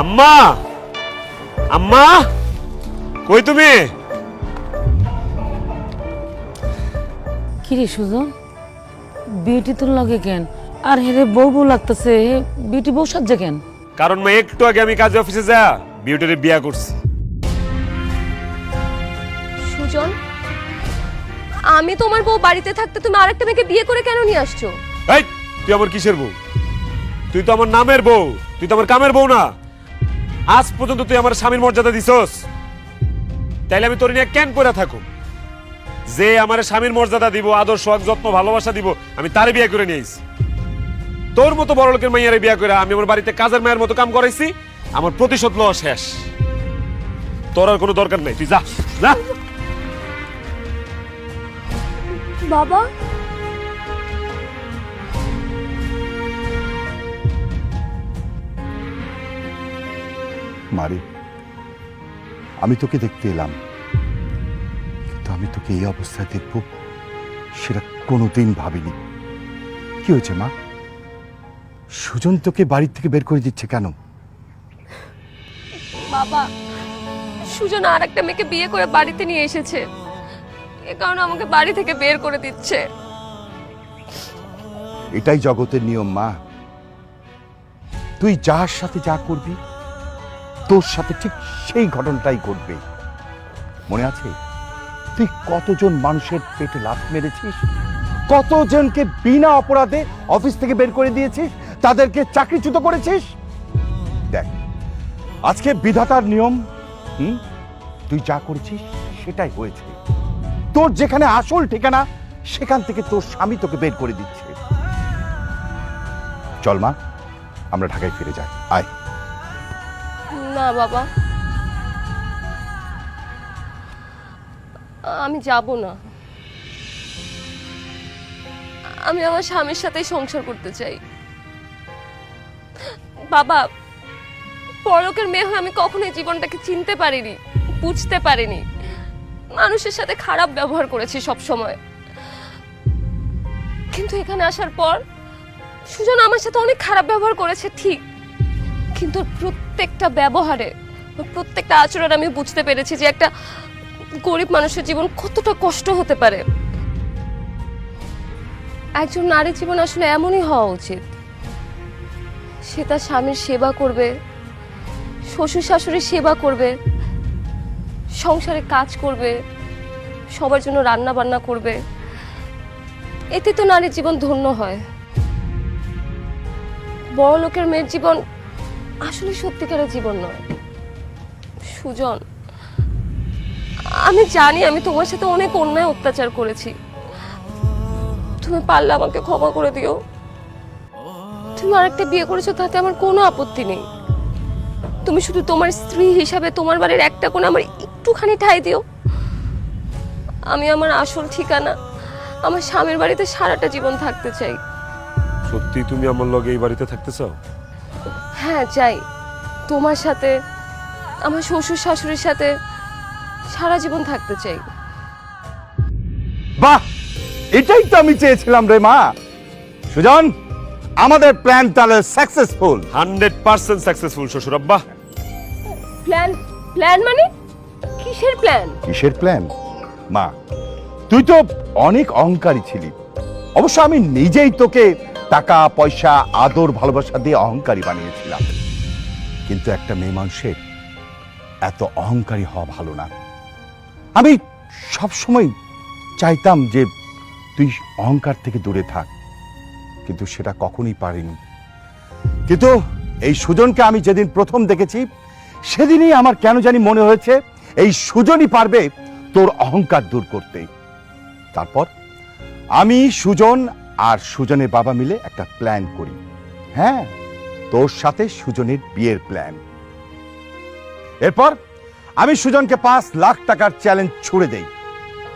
আম্মা, আম্মা কই তুমি? কিরে সুজন, বিউটি তোর লাগে কেন? আর হেরে বউ বউ লাগতেছে, বিউটি বউ সাজছে কেন? কারণ মা একটু আগে আমি কাজে অফিসে যা বিউটির বিয়া করছি। সুজন, আমি তোমার বউ বাড়িতে থাকতে তুমি আরেকটা মেয়েকে বিয়ে করে কেন নিয়ে আসছো? এই তুই আমার কিসের বউ? তুই তো আমার নামের বউ, তুই তো আমার কামের বউ না। আজ পর্যন্ত তুই আমার স্বামীর মর্যাদা দিছস, তাইলে আমি তোর নিয়ে কেন পড়ে থাকো? যে আমার স্বামীর মর্যাদা দিব, আদর সোহাগ যত্ন ভালোবাসা দিব, আমি তারে বিয়ে করে নিয়েছি। তোর মতো বড় লোকের মাইয়ারে বিয়ে করে আমি আমার বাড়িতে কাজের মায়ের মতো কাম করাইছি, আমার প্রতিশোধ লওয়া শেষ। তোর আর কোনো দরকার নেই, তুই যা যা। বাবা, মারি, আমি তোকে দেখতে এলাম, কিন্তু আমি তোকে এই অবস্থায় দেখব সেটা কোনোদিন ভাবিনি। কি হয়েছে মা? সুজন তোকে বাড়ি থেকে বের করে দিচ্ছে কেন? বাবা, সুজন আর একটা মেয়েকে বিয়ে করে বাড়িতে নিয়ে এসেছে। এ কারণে আমাকে বাড়ি থেকে বের করে দিচ্ছে। এটাই জগতের নিয়ম মা। তুই যার সাথে যা করবি তোর সাথে ঠিক সেই ঘটনাটাই ঘটবে। মনে আছে তুই কতজন মানুষের পেটে লাথ মেরেছিস, কতজনকে বিনা অপরাধে অফিস থেকে বের করে দিয়েছিস, তাদেরকে চাকরিচ্যুত করেছিস। দেখ আজকে বিধাতার নিয়ম, তুই যা করেছিস সেটাই হয়েছে। তোর যেখানে আসল ঠিকানা সেখান থেকে তোর স্বামী তোকে বের করে দিচ্ছে। চল মা আমরা ঢাকায় ফিরে যাই, আয়। না বাবা, আমি যাব না। আমি আমার স্বামীর সাথেই সংসার করতে চাই। বাবা, পরলোকের মেয়ে হয়ে আমি কখনোই জীবনটাকে চিনতে পারিনি, বুঝতে পারিনি। মানুষের সাথে খারাপ ব্যবহার করেছি সব সময়। কিন্তু এখানে আসার পর সুজন আমার সাথে অনেক খারাপ ব্যবহার করেছে ঠিক, কিন্তু ওর প্রত্যেকটা ব্যবহারে, ওর প্রত্যেকটা আচরণ আমি বুঝতে পেরেছি যে একটা গরিব মানুষের জীবন কতটা কষ্ট হতে পারে। একজন নারীর জীবন আসলে এমনই হওয়া উচিত। সে তার স্বামীর সেবা করবে, শ্বশুর শাশুড়ির সেবা করবে, সংসারে কাজ করবে, সবার জন্য রান্না বান্না করবে। এতে তো নারীর জীবন ধন্য হয়। বড় লোকের মেয়ের জীবন আসলে সত্যিকারের জীবন নয়। সুজন, আমি জানি আমি তোমার সাথে অনেক অন্যায় অত্যাচার করেছি। তুমি পারলে আমাকে ক্ষমা করে দিও। তুমি আরেকটা বিয়ে করেছো তাতে আমার কোনো আপত্তি নেই। তুমি শুধু তোমার স্ত্রী হিসাবে তোমার বাড়ির একটা কোণ আমার একটুখানি ঠাঁই দিও। আমি আমার আসল ঠিকানা আমার স্বামীর বাড়িতে সারাটা জীবন থাকতে চাই। সত্যি তুমি আমার লগে এই বাড়িতে থাকতে চাও? হ্যাঁ চাই, তোমার সাথে, আমার শ্বশুর শাশুড়ির সাথে সারা জীবন থাকতে চাই। বাহ, এটাই তো আমি চেয়েছিলাম রে মা। সুজন, আমাদের প্ল্যান তাহলে সাকসেসফুল। 100% সাকসেসফুল শ্বশুর আব্বা। প্ল্যান? প্ল্যান মানে কিসের প্ল্যান? কিসের প্ল্যান? মা তুই তো অনেক অহংকারী ছিলি। অবশ্য আমি নিজেই তোকে টাকা পয়সা আদর ভালোবাসা দিয়ে অহংকারী বানিয়েছিলাম। কিন্তু একটা মেয়ে মানুষের এত অহংকারী হওয়া ভালো না। আমি সবসময় চাইতাম যে তুই অহংকার থেকে দূরে থাক, কিন্তু সেটা কখনোই পারিনি। কিন্তু এই সুজনকে আমি যেদিন প্রথম দেখেছি সেদিনই আমার কেন জানি মনে হয়েছে এই সুজনই পারবে তোর অহংকার দূর করতে। তারপর আমি, সুজন আর সুজনের বাবা মিলে একটা প্ল্যান করি। হ্যাঁ, তোর সাথে সুজনের বিয়ের প্ল্যান। এরপর আমি সুজনকে 5 লাখ টাকার চ্যালেঞ্জ ছুড়ে দেই।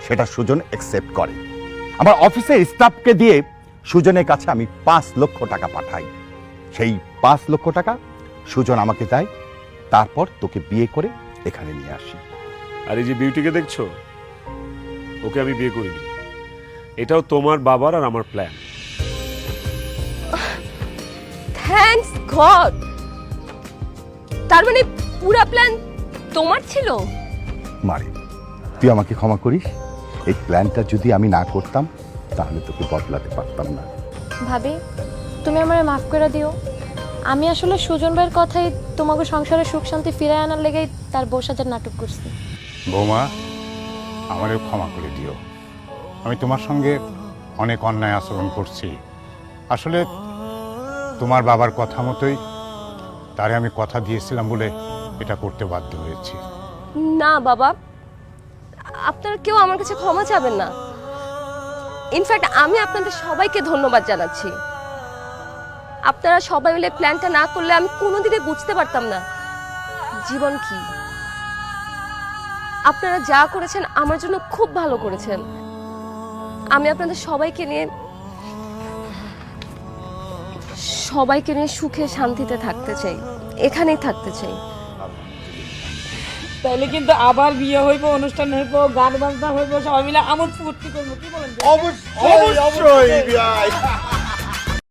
সেটা সুজন অ্যাকসেপ্ট করে। আমার অফিসের স্টাফকে দিয়ে সুজনের কাছে আমি 5 লক্ষ টাকা পাঠাই। সেই 5 লক্ষ টাকা সুজন আমাকে দেয়। তারপর তোকে বিয়ে করে এখানে নিয়ে আসি। আর এই যে বিউটিকে দেখছো, ওকে আমি বিয়ে করিনি। এটাও তোমার বাবার আর আমার প্ল্যান। Thanks god. তার মানে পুরো প্ল্যান তোমার ছিল? মারে, তুই আমাকে ক্ষমা করিস। এই প্ল্যানটা যদি আমি না করতাম তাহলে তোকে বদলাতে পারতাম না। ভাবি, তুমি আমারে মাফ করে দিও। আমি আসলে সুজন ভাইয়ের কথাই তোমাকে সংসারে সুখ শান্তি ফিরে আনার লেগেই তার বউ সাজার নাটক করছি। বৌমা, আমারে ক্ষমা করে দিও। আমি তোমার সঙ্গে অনেক অন্যায় আচরণ করছি। আসলে তোমার বাবার কথা মতোই তারে আমি কথা দিয়েছিলাম বলে এটা করতে বাধ্য হয়েছি। না বাবা, আপনারা কেউ আমার কাছে ক্ষমা চাবেন না। ইনফ্যাক্ট আমি আপনাদের সবাইকে ধন্যবাদ জানাচ্ছি। আপনারা সবাই মিলে প্ল্যানটা না করলে আমি কোনোদিনই বুঝতে পারতাম না জীবন কি। আপনারা যা করেছেন আমার জন্য খুব ভালো করেছেন। আমি আপনাদের সবাইকে নিয়ে সুখে শান্তিতে থাকতে চাই, এখানেই থাকতে চাই। তাহলে কিন্তু আবার বিয়ে হইব, অনুষ্ঠান হইব, গান বাজনা হইব, সবাই মিলে আমোদ ফুর্তি করবো। কি বলেন? অবশ্যই